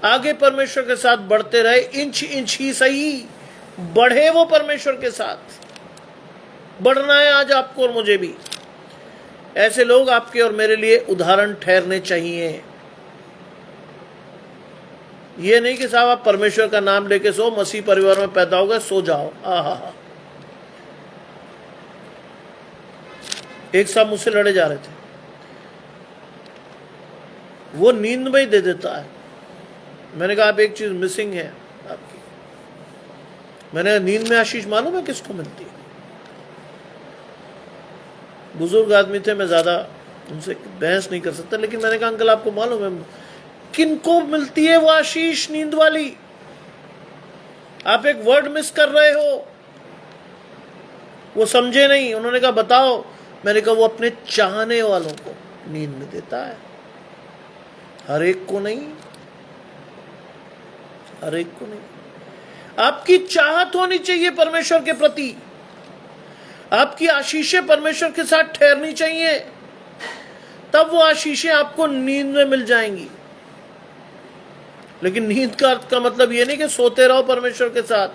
आगे परमेश्वर के साथ बढ़ते रहे। इंच इंच ही सही बढ़े वो परमेश्वर के साथ। बढ़ना है आज आपको और मुझे भी। ऐसे लोग आपके और मेरे लिए उदाहरण ठहरने चाहिए। ये नहीं कि साहब आप परमेश्वर का नाम लेके सो, मसीह परिवार में पैदा हो गए, सो जाओ। आहा, एक साहब मुझसे लड़े जा रहे थे, वो नींद में ही दे देता है। मैंने कहा आप एक चीज मिसिंग है आपकी। मैंने नींद में आशीष मालूम है किसको मिलती है? बुजुर्ग आदमी थे, मैं ज्यादा उनसे बहस नहीं कर सकता, लेकिन मैंने कहा अंकल आपको मालूम है किनको मिलती है वो आशीष? नींद वाली। आप एक वर्ड मिस कर रहे हो। वो समझे नहीं। उन्होंने कहा बताओ। मैंने कहा वो अपने चाहने वालों को नींद में देता है, हर एक को नहीं, हर एक को नहीं। आपकी चाहत होनी चाहिए परमेश्वर के प्रति। आपकी आशीषें परमेश्वर के साथ ठहरनी चाहिए, तब वो आशीषें आपको नींद में मिल जाएंगी। लेकिन नींद का अर्थ का मतलब ये नहीं कि सोते रहो परमेश्वर के साथ।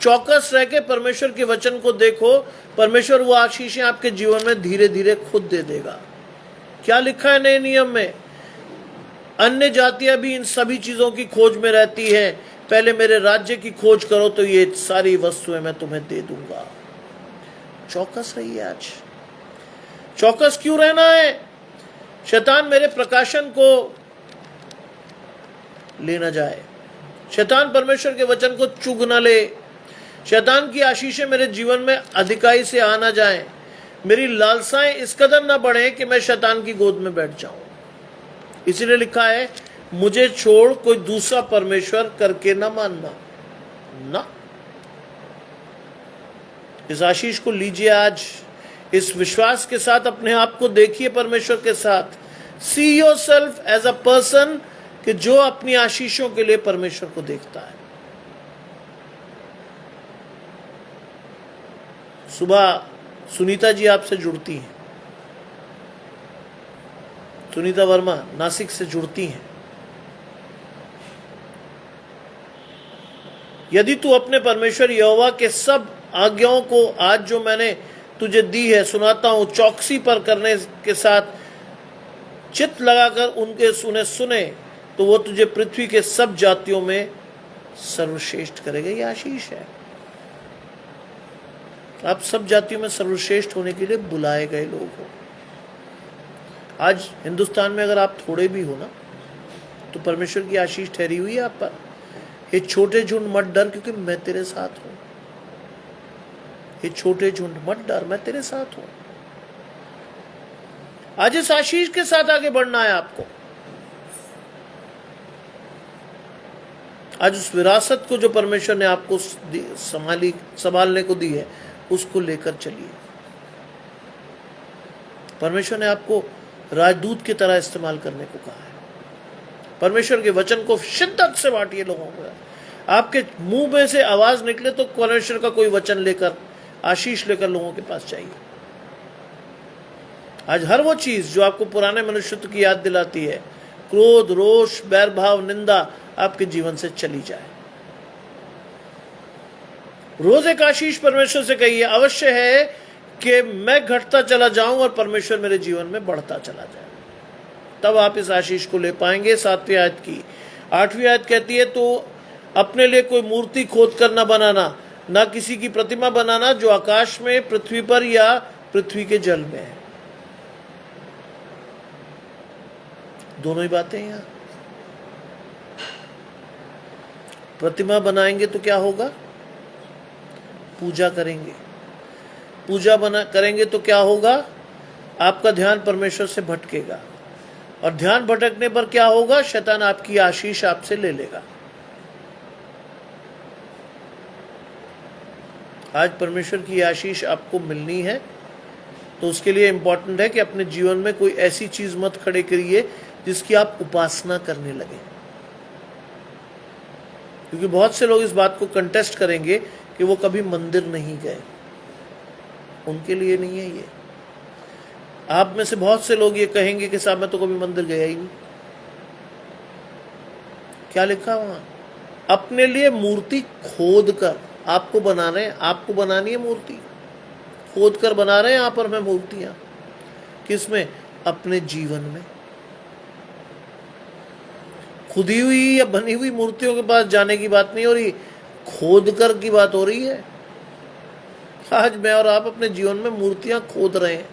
चौकस रह के परमेश्वर के वचन को देखो। परमेश्वर वो आशीषें आपके जीवन में धीरे धीरे खुद दे देगा। क्या लिखा है नए नियम में? अन्य जातियां भी इन सभी चीजों की खोज में रहती हैं, पहले मेरे राज्य की खोज करो तो ये सारी वस्तुएं मैं तुम्हें दे दूंगा। चौकस रहिए आज। चौकस क्यों रहना है? शैतान मेरे प्रकाशन को ले न जाए, शैतान परमेश्वर के वचन को चुग न ले, शैतान की आशीषें मेरे जीवन में अधिकाई से आ न जाए, मेरी लालसाएं इस कदर न बढ़े कि मैं शैतान की गोद में बैठ जाऊं। इसीलिए लिखा है मुझे छोड़ कोई दूसरा परमेश्वर करके न मानना ना। इस आशीष को लीजिए आज, इस विश्वास के साथ अपने आप को देखिए परमेश्वर के साथ। See yourself as a person कि जो अपनी आशीषों के लिए परमेश्वर को देखता है। सुबह सुनीता जी आपसे जुड़ती हैं, सुनीता वर्मा नासिक से जुड़ती हैं। यदि तू अपने परमेश्वर यहोवा के सब आज्ञाओं को आज जो मैंने तुझे दी है सुनाता हूं चौकसी पर करने के साथ चित्त लगाकर उनके सुने तो वो तुझे पृथ्वी के सब जातियों में सर्वश्रेष्ठ करेगा। ये आशीष है। आप सब जातियों में सर्वश्रेष्ठ होने के लिए बुलाए गए लोग हो। आज हिंदुस्तान में अगर आप थोड़े भी हो ना तो परमेश्वर की आशीष ठहरी हुई है आप पर। ये छोटे झुंड मत डर क्योंकि मैं तेरे साथ हूं। ये छोटे झुंड मत डर, मैं तेरे साथ हूं। आज इस आशीष के साथ आगे बढ़ना है आपको। आज उस विरासत को जो परमेश्वर ने आपको संभालने को दी है उसको लेकर चलिए। परमेश्वर ने आपको राजदूत की तरह इस्तेमाल करने को कहा है। परमेश्वर के वचन को शिद्दत से बांटिए लोगों को। आपके मुंह में से आवाज निकले तो परमेश्वर का कोई वचन लेकर आशीष लेकर लोगों के पास चाहिए। आज हर वो चीज जो आपको पुराने मनुष्यत्व की याद दिलाती है, क्रोध, रोष, बैरभाव, निंदा, आपके जीवन से चली जाए। रोज एक आशीष परमेश्वर से कहिए, अवश्य है कि मैं घटता चला जाऊं और परमेश्वर मेरे जीवन में बढ़ता चला जाए। तब आप इस आशीष को ले पाएंगे। 7वीं आयत की 8वीं आयत कहती है, तो अपने लिए कोई मूर्ति खोद कर न बनाना, ना किसी की प्रतिमा बनाना जो आकाश में, पृथ्वी पर या पृथ्वी के जल में है। दोनों ही बातें यहां। प्रतिमा बनाएंगे तो क्या होगा? पूजा करेंगे। पूजा करेंगे तो क्या होगा? आपका ध्यान परमेश्वर से भटकेगा और ध्यान भटकने पर क्या होगा? शैतान आपकी आशीष आपसे ले लेगा। आज परमेश्वर की आशीष आपको मिलनी है तो उसके लिए इंपॉर्टेंट है कि अपने जीवन में कोई ऐसी चीज मत खड़े करिए जिसकी आप उपासना करने लगे। क्योंकि बहुत से लोग इस बात को कंटेस्ट करेंगे कि वो कभी मंदिर नहीं गए। उनके लिए नहीं है ये। आप में से बहुत से लोग ये कहेंगे कि साहब मैं तो कभी मंदिर गया ही नहीं। क्या लिखा वहां? अपने लिए मूर्ति खोद कर आपको बना रहे हैं। आपको बनानी है मूर्ति, खोद कर बना रहे हैं यहां पर मैं मूर्तियां। किसमें? अपने जीवन में। खुदी हुई या बनी हुई मूर्तियों के पास जाने की बात नहीं हो रही, खोद कर की बात हो रही है। आज मैं और आप अपने जीवन में मूर्तियां खोद रहे हैं।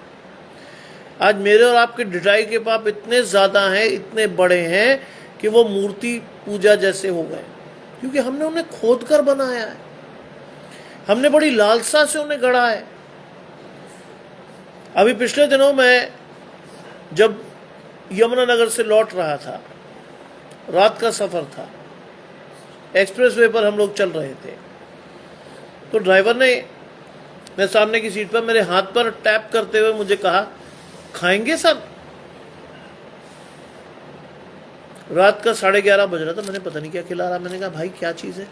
आज मेरे और आपके ढिठाई के पाप इतने ज्यादा हैं, इतने बड़े हैं कि वो मूर्ति पूजा जैसे हो गए, क्योंकि हमने उन्हें खोद कर बनाया है। हमने बड़ी लालसा से उन्हें गढ़ा है। अभी पिछले दिनों मैं जब यमुनानगर से लौट रहा था, रात का सफर था, एक्सप्रेसवे पर हम लोग चल रहे थे, तो ड्राइवर ने मेरे सामने की सीट पर मेरे हाथ पर टैप करते हुए मुझे कहा, खाएंगे सर? रात का 11:30 बज रहा था। मैंने पता नहीं क्या खिला रहा। मैंने कहा भाई क्या चीज है?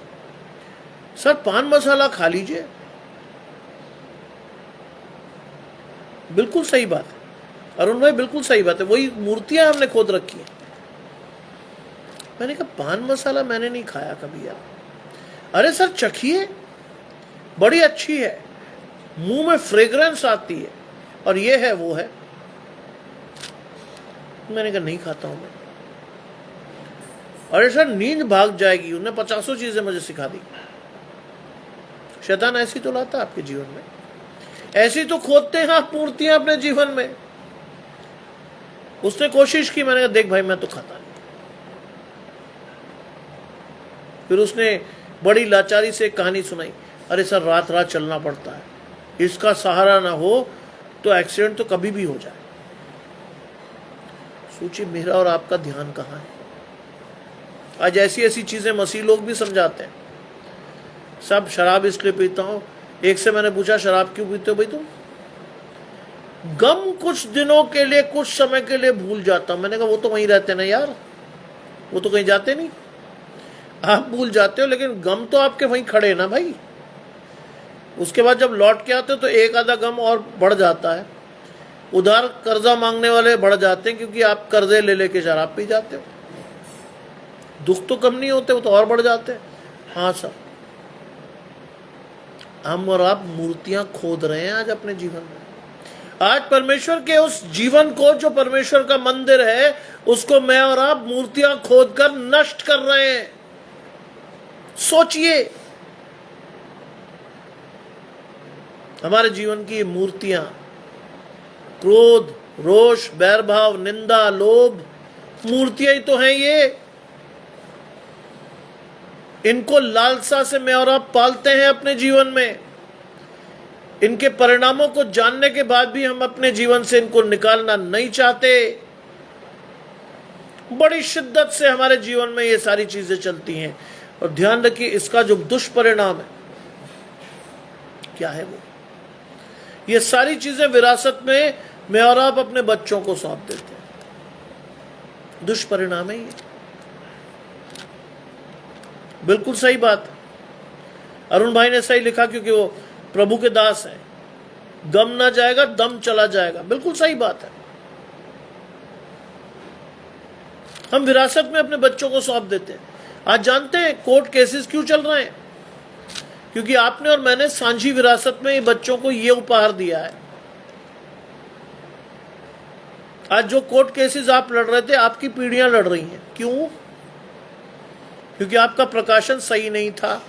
सर पान मसाला खा लीजिए। बिल्कुल सही बात है अरुण भाई, बिल्कुल सही बात है। वही मूर्तियां हमने खोद रखी है। मैंने कहा पान मसाला मैंने नहीं खाया कभी यार। अरे सर चखिए, बड़ी अच्छी है, मुंह में फ्रेग्रेंस आती है, और ये है वो है। मैंने कहा नहीं खाता हूं मैं। अरे सर नींद भाग जाएगी। उन्हें 50 चीजें मुझे सिखा दी। शैतान ऐसी तो लाता आपके जीवन में, ऐसी तो खोदते हैं आप मूर्तियां अपने जीवन में। उसने कोशिश की, मैंने कहा देख भाई मैं तो खाता नहीं। फिर उसने बड़ी लाचारी से कहानी सुनाई। अरे सर रात रात चलना पड़ता है, इसका सहारा ना हो तो एक्सीडेंट तो कभी भी हो जाए। सोचिए मेरा और आपका ध्यान कहाँ है? आज ऐसी ऐसी चीजें मसीह लोग भी समझाते हैं। सब शराब इसलिए पीता हूं। एक से मैंने पूछा शराब क्यों पीते हो भाई तुम? गम कुछ दिनों के लिए, कुछ समय के लिए भूल जाता हूं। मैंने कहा वो तो वहीं रहते ना यार, वो तो कहीं जाते नहीं। आप भूल जाते हो लेकिन गम तो आपके वहीं खड़े ना भाई। उसके बाद जब लौट के आते हो तो एक आधा गम और बढ़ जाता है। उधार कर्जा मांगने वाले बढ़ जाते हैं क्योंकि आप कर्जे ले लेके शराब पी जाते हो। दुख तो कम नहीं होते, वो तो और बढ़ जाते हैं। हाँ सर, हम और आप मूर्तियां खोद रहे हैं आज अपने जीवन में। आज परमेश्वर के उस जीवन को, जो परमेश्वर का मंदिर है, उसको मैं और आप मूर्तियां खोदकर नष्ट कर रहे हैं। सोचिए, हमारे जीवन की मूर्तियां, क्रोध, रोष, बैरभाव, निंदा, लोभ, मूर्तियां ही तो हैं ये। इनको लालसा से मैं और आप पालते हैं अपने जीवन में। इनके परिणामों को जानने के बाद भी हम अपने जीवन से इनको निकालना नहीं चाहते। बड़ी शिद्दत से हमारे जीवन में ये सारी चीजें चलती हैं। और ध्यान रखिए, इसका जो दुष्परिणाम है क्या है वो, ये सारी चीजें विरासत में मैं और आप अपने बच्चों को सौंप देते हैं। दुष्परिणाम है ये, बिल्कुल सही बात। अरुण भाई ने सही लिखा, क्योंकि वो प्रभु के दास हैं। गम ना जाएगा, दम चला जाएगा, बिल्कुल सही बात है। हम विरासत में अपने बच्चों को सौंप देते हैं। आज जानते हैं कोर्ट केसेस क्यों चल रहे हैं? क्योंकि आपने और मैंने सांझी विरासत में बच्चों को यह उपहार दिया है। आज जो कोर्ट केसेस आप लड़ रहे थे, आपकी पीढ़ियां लड़ रही हैं। क्यों? क्योंकि आपका प्रकाशन सही नहीं था।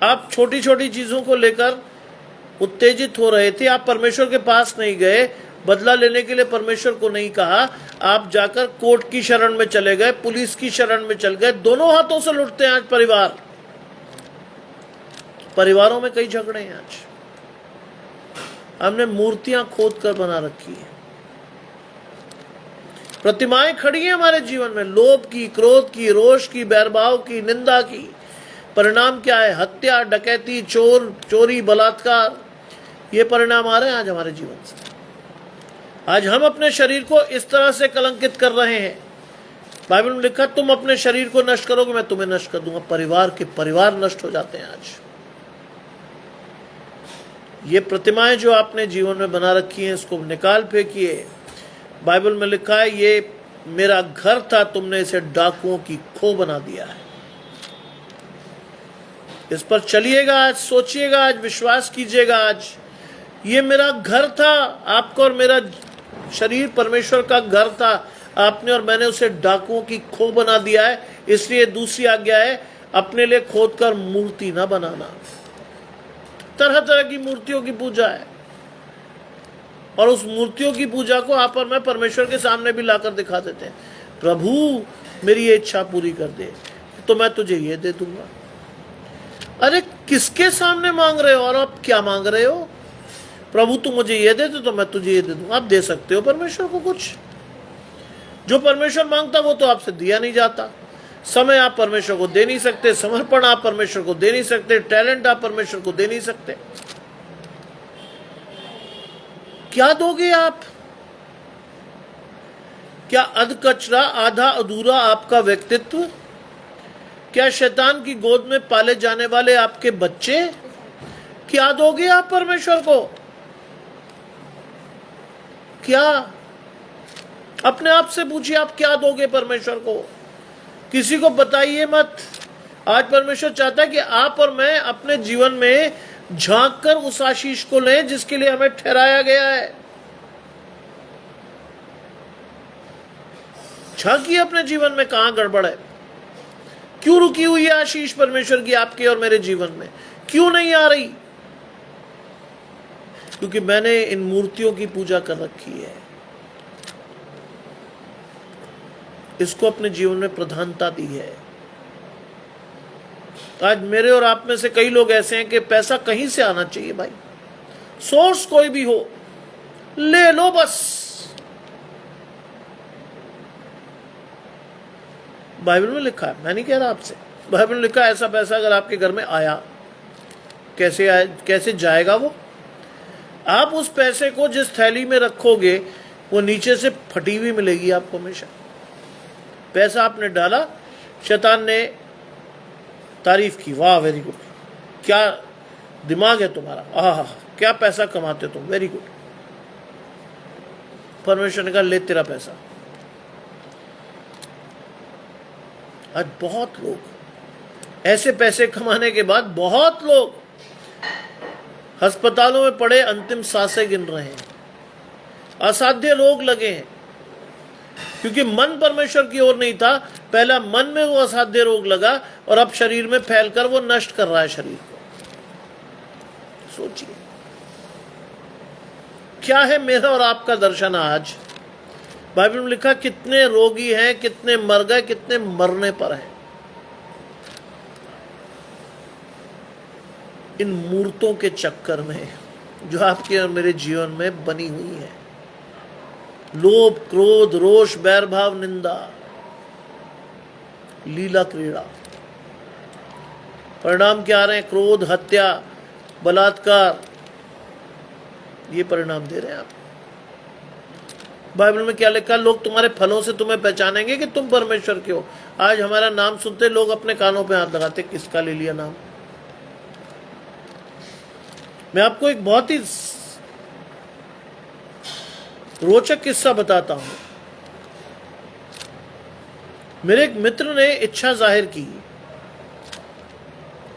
आप छोटी छोटी चीजों को लेकर उत्तेजित हो रहे थे। आप परमेश्वर के पास नहीं गए, बदला लेने के लिए परमेश्वर को नहीं कहा। आप जाकर कोर्ट की शरण में चले गए, पुलिस की शरण में चल गए। दोनों हाथों से लुटते हैं आज परिवार। परिवारों में कई झगड़े हैं आज। हमने मूर्तियां खोद कर बना रखी है। प्रतिमाएं खड़ी हैं हमारे जीवन में, लोभ की, क्रोध की, रोष की, बैरभाव की, निंदा की। परिणाम क्या है? हत्या, डकैती, चोरी, बलात्कार। ये परिणाम आ रहे हैं आज हमारे जीवन से। आज हम अपने शरीर को इस तरह से कलंकित कर रहे हैं। बाइबल में लिखा, तुम अपने शरीर को नष्ट करोगे, मैं तुम्हें नष्ट कर दूंगा। परिवार नष्ट हो जाते हैं आज। ये प्रतिमाएं जो आपने जीवन में बना रखी हैं, इसको निकाल फेंकिए। बाइबल में लिखा है, ये मेरा घर था, तुमने इसे डाकुओं की खो बना दिया है। इस पर चलिएगा आज, सोचिएगा आज, विश्वास कीजिएगा आज। ये मेरा घर था। आपका और मेरा शरीर परमेश्वर का घर था। आपने और मैंने उसे डाकुओं की खो बना दिया है। इसलिए दूसरी आज्ञा है, अपने लिए खोदकर मूर्ति ना बनाना। तरह तरह की मूर्तियों की पूजा है, और उस मूर्तियों की पूजा को आप और मैं परमेश्वर के सामने भी लाकर दिखा देते हैं। प्रभु, मेरी ये इच्छा पूरी कर दे तो मैं तुझे ये दे दूंगा। अरे किसके सामने मांग रहे हो? और आप क्या मांग रहे हो? प्रभु तू मुझे ये दे दे तो मैं तुझे ये दे दूंगा। आप दे सकते हो परमेश्वर को कुछ? जो परमेश्वर मांगता वो तो आपसे दिया नहीं जाता। समय आप परमेश्वर को दे नहीं सकते, समर्पण आप परमेश्वर को दे नहीं सकते, टैलेंट आप परमेश्वर को दे नहीं सकते। क्या दोगे आप? क्या अधकचरा, आधा अधूरा आपका व्यक्तित्व? क्या शैतान की गोद में पाले जाने वाले आपके बच्चे? क्या दोगे आप परमेश्वर को? क्या? अपने आप से पूछिए, आप क्या दोगे परमेश्वर को? किसी को बताइए मत। आज परमेश्वर चाहता है कि आप और मैं अपने जीवन में झांक कर उस आशीष को लें जिसके लिए हमें ठहराया गया है। झांकिए अपने जीवन में, कहां गड़बड़ है? क्यों रुकी हुई है आशीष परमेश्वर की आपके और मेरे जीवन में? क्यों नहीं आ रही? क्योंकि मैंने इन मूर्तियों की पूजा कर रखी है। इसको अपने जीवन में प्रधानता दी है। आज मेरे और आप में से कई लोग ऐसे हैं कि पैसा कहीं से आना चाहिए भाई, सोर्स कोई भी हो, ले लो बस। बाइबल में लिखा है, मैं नहीं कह रहा आपसे, बाइबल में लिखा है ऐसा पैसा अगर आपके घर में आया, कैसे आया, कैसे जाएगा वो? आप उस पैसे को जिस थैली में रखोगे वो नीचे से फटी हुई मिलेगी आपको हमेशा। पैसा आपने डाला, शैतान ने तारीफ की, वाह वेरी गुड, क्या दिमाग है तुम्हारा, आहा क्या पैसा कमाते तुम, वेरी गुड। परमेश्वर ने कहा ले तेरा पैसा। आज बहुत लोग ऐसे पैसे कमाने के बाद बहुत लोग अस्पतालों में पड़े अंतिम सांसें गिन रहे हैं, असाध्य रोग लगे हैं, क्योंकि मन परमेश्वर की ओर नहीं था। पहला मन में वो असाध्य रोग लगा और अब शरीर में फैलकर वो नष्ट कर रहा है शरीर को। सोचिए क्या है मेरा और आपका दर्शन आज। बाइबल में लिखा कितने रोगी हैं, कितने मर गए, कितने मरने पर हैं इन मूर्तों के चक्कर में जो आपके और मेरे जीवन में बनी हुई है। लोभ, क्रोध, रोष, बैर भाव, निंदा, लीला क्रीड़ा। परिणाम क्या आ रहे हैं? क्रोध, हत्या, बलात्कार, ये परिणाम दे रहे हैं आप। बाइबल में क्या लिखा? लोग तुम्हारे फलों से तुम्हें पहचानेंगे कि तुम परमेश्वर के हो। आज हमारा नाम सुनते लोग अपने कानों पे हाथ लगाते, किसका ले लिया नाम। मैं आपको एक बहुत ही रोचक किस्सा बताता हूं। मेरे एक मित्र ने इच्छा जाहिर की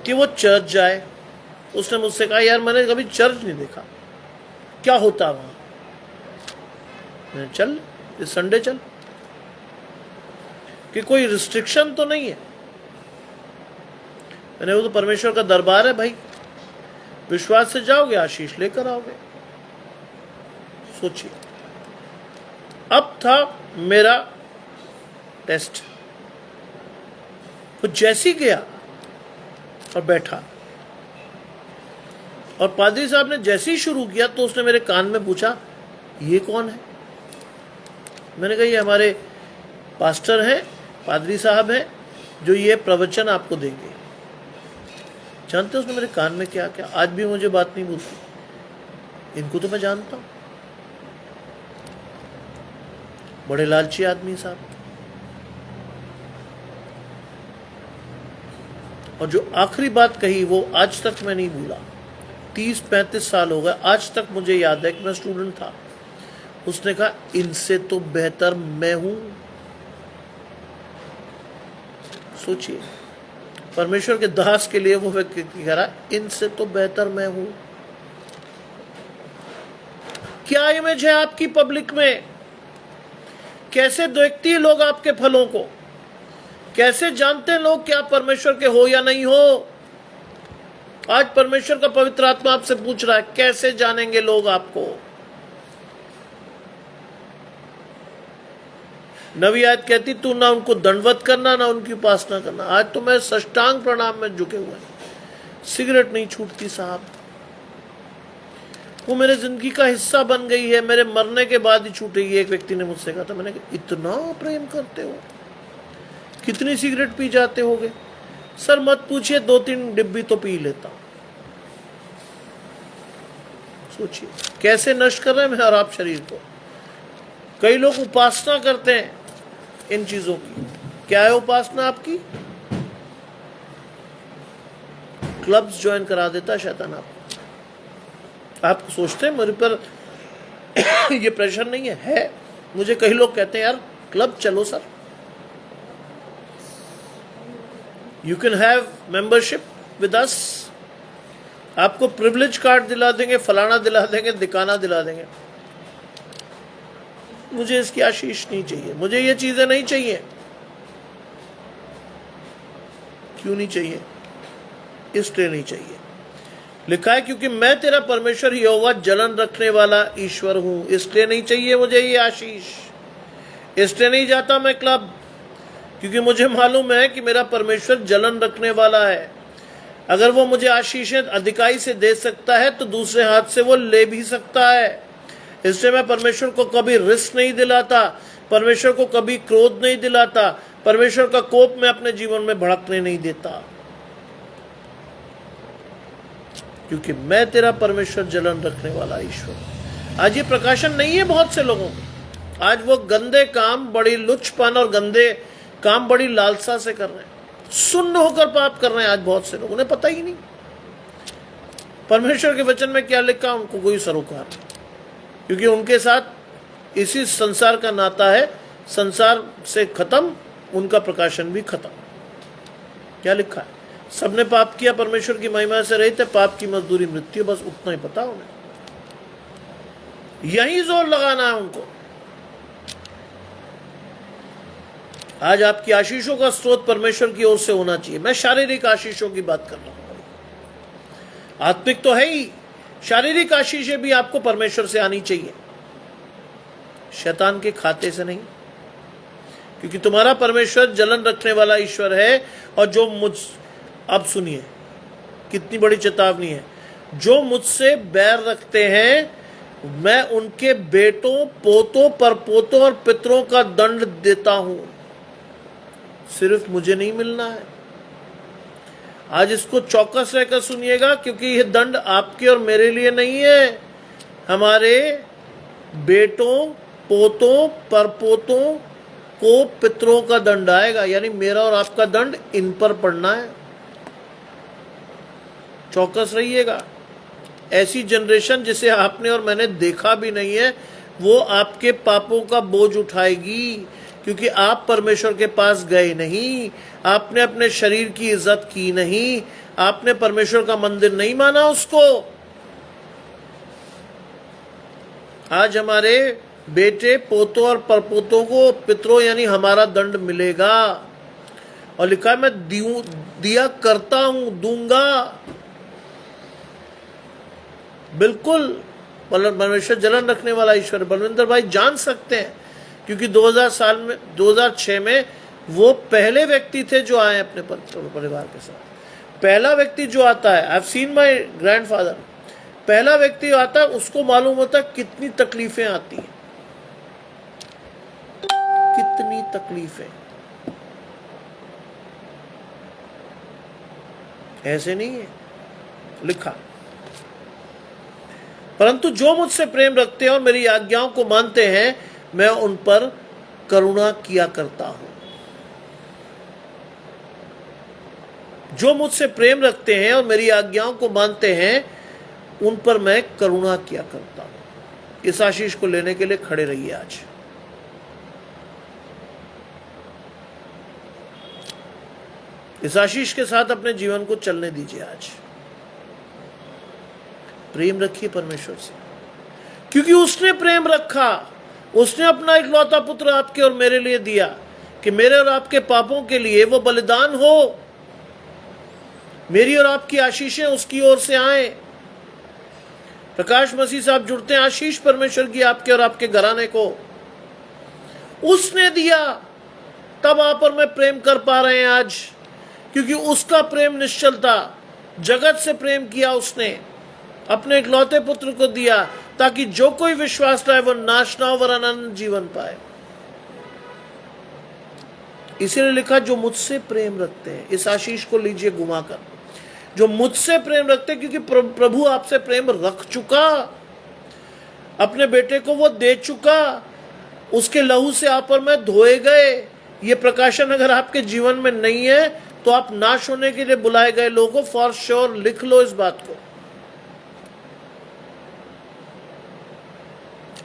कि वो चर्च जाए। उसने मुझसे कहा, यार मैंने कभी चर्च नहीं देखा, क्या होता वहां। मैंने चल इस संडे चल, कि कोई रिस्ट्रिक्शन तो नहीं है। मैंने वो तो परमेश्वर का दरबार है भाई, विश्वास से जाओगे आशीष लेकर आओगे। सोचिए, अब था मेरा टेस्ट। वो जैसी गया और बैठा, और पादरी साहब ने जैसे ही शुरू किया तो उसने मेरे कान में पूछा, ये कौन है? मैंने कहा, ये हमारे पास्टर हैं, पादरी साहब हैं, जो ये प्रवचन आपको देंगे। जानते उसने मेरे कान में क्या क्या? आज भी मुझे बात नहीं भूलती। इनको तो मैं जानता हूं, बड़े लालची आदमी साहब। और जो आखिरी बात कही वो आज तक मैं नहीं भूला। 30-35 साल हो गए, आज तक मुझे याद है कि मैं स्टूडेंट था। उसने कहा, इनसे तो बेहतर मैं हूं। सोचिए, परमेश्वर के दास के लिए वो व्यक्ति कह रहा, इनसे तो बेहतर मैं हूं। क्या इमेज है आपकी पब्लिक में? कैसे देखती है लोग आपके फलों को? कैसे जानते हैं लोग कि आप परमेश्वर के हो या नहीं हो? आज परमेश्वर का पवित्र आत्मा आपसे पूछ रहा है, कैसे जानेंगे लोग आपको? नवी आयत कहती, तू ना उनको दंडवत करना, ना उनकी उपासना करना। आज तो मैं साष्टांग प्रणाम में झुके हुए हैं। सिगरेट नहीं छूटती साहब, वो मेरे जिंदगी का हिस्सा बन गई है। मेरे मरने के बाद ही छूटेगी। एक व्यक्ति ने मुझसे कहा था, मैंने कहा, इतना प्रेम करते हो, कितनी सिगरेट पी जाते होगे? सर मत पूछिए, 2-3 डिब्बी तो पी लेता हूं। सोचिए कैसे नष्ट कर रहे हैं मैं और आप शरीर को। कई लोग उपासना करते हैं इन चीजों की। क्या है उपासना आपकी? क्लब्स ज्वाइन करा देता है शैतान आपको। आप सोचते हैं मेरे पर ये प्रेशर नहीं है? मुझे कई लोग कहते हैं, यार क्लब चलो sir, you can have membership with us. आपको प्रिविलेज कार्ड दिला देंगे, फलाना दिला देंगे, दिकाना दिला देंगे। मुझे इसकी आशीष नहीं चाहिए, मुझे ये चीजें नहीं चाहिए। क्यों नहीं चाहिए? इसलिए नहीं चाहिए, लिखा है क्योंकि मैं तेरा परमेश्वर यहोवा जलन रखने वाला ईश्वर हूं। इसलिए नहीं चाहिए मुझे ये आशीष। इसलिए नहीं जाता मैं क्लब, क्योंकि मुझे मालूम है कि मेरा परमेश्वर जलन रखने वाला है। अगर वो मुझे आशीषें अधिकाई से दे सकता है तो दूसरे हाथ से वो ले भी सकता है। इसलिए मैं परमेश्वर को कभी रिस्क नहीं दिलाता, परमेश्वर को कभी क्रोध नहीं दिलाता, परमेश्वर का कोप मैं अपने जीवन में भड़कने नहीं देता, क्योंकि मैं तेरा परमेश्वर जलन रखने वाला ईश्वर। आज ये प्रकाशन नहीं है बहुत से लोगों को। आज वो गंदे काम, बड़ी लुच्चपन और गंदे काम बड़ी लालसा से कर रहे हैं। सुन्न होकर पाप कर रहे हैं आज बहुत से लोग, उन्हें पता ही नहीं परमेश्वर के वचन में क्या लिखा, उनको कोई सरोकार नहीं, क्योंकि उनके साथ इसी संसार का नाता है। संसार से खत्म, उनका प्रकाशन भी खत्म। क्या लिखा है? सबने पाप किया, परमेश्वर की महिमा से रहित है, पाप की मजदूरी मृत्यु, बस उतना ही पता उन्हें। यही जोर लगाना है उनको। आज आपकी आशीषों का स्रोत परमेश्वर की ओर से होना चाहिए। मैं शारीरिक आशीषों की बात कर रहा हूं, आत्मिक तो है ही, शारीरिक आशीषें भी आपको परमेश्वर से आनी चाहिए, शैतान के खाते से नहीं, क्योंकि तुम्हारा परमेश्वर जलन रखने वाला ईश्वर है। और जो अब सुनिए कितनी बड़ी चेतावनी है, जो मुझसे बैर रखते हैं मैं उनके बेटों, पोतों, परपोतों और पितरों का दंड देता हूं। सिर्फ मुझे नहीं मिलना है। आज इसको चौकस रहकर सुनिएगा, क्योंकि यह दंड आपके और मेरे लिए नहीं है, हमारे बेटों, पोतों, परपोतों को पितरों का दंड आएगा। यानी मेरा और आपका दंड इन पर पड़ना है। चौकस रहिएगा। ऐसी जनरेशन जिसे आपने और मैंने देखा भी नहीं है, वो आपके पापों का बोझ उठाएगी, क्योंकि आप परमेश्वर के पास गए नहीं, आपने अपने शरीर की इज्जत की नहीं, आपने परमेश्वर का मंदिर नहीं माना उसको। आज हमारे बेटे, पोतों और परपोतों को पितरों यानी हमारा दंड मिलेगा। और लिखा है मैं दिया करता हूं, दूंगा। बिल्कुल परमेश्वर जलन रखने वाला ईश्वर। बलविंदर भाई जान सकते हैं, क्योंकि 2006 में वो पहले व्यक्ति थे जो आए अपने परिवार के साथ। पहला व्यक्ति जो आता है, I have seen my grandfather, पहला व्यक्ति आता है, उसको मालूम होता है कितनी तकलीफें आती हैं, कितनी तकलीफें। ऐसे नहीं है लिखा, परंतु जो मुझसे प्रेम रखते हैं और मेरी आज्ञाओं को मानते हैं मैं उन पर करुणा किया करता हूं। जो मुझसे प्रेम रखते हैं और मेरी आज्ञाओं को मानते हैं उन पर मैं करुणा किया करता हूं। इस आशीष को लेने के लिए खड़े रहिए आज। इस आशीष के साथ अपने जीवन को चलने दीजिए। आज प्रेम रखिए परमेश्वर से, क्योंकि उसने प्रेम रखा। उसने अपना इकलौता पुत्र आपके और मेरे लिए दिया कि मेरे और आपके पापों के लिए वो बलिदान हो, मेरी और आपकी आशीषें उसकी ओर से आए। प्रकाश मसीह साहब जुड़ते हैं आशीष परमेश्वर की आपके और आपके घराने को। उसने दिया, तब आप और मैं प्रेम कर पा रहे हैं आज, क्योंकि उसका प्रेम निश्चल था। जगत से प्रेम किया उसने, अपने इकलौते पुत्र को दिया, ताकि जो कोई विश्वास लाए वो नाश ना हो वरन अनंत जीवन पाए। इसीलिए लिखा जो मुझसे प्रेम रखते हैं। इस आशीष को लीजिए घुमाकर, जो मुझसे प्रेम रखते हैं, क्योंकि प्रभु आपसे प्रेम रख चुका, अपने बेटे को वो दे चुका, उसके लहू से आप और मैं धोए गए। ये प्रकाशन अगर आपके जीवन में नहीं है तो आप नाश होने के लिए बुलाए गए लोगों। फॉर श्योर लिख लो इस बात को।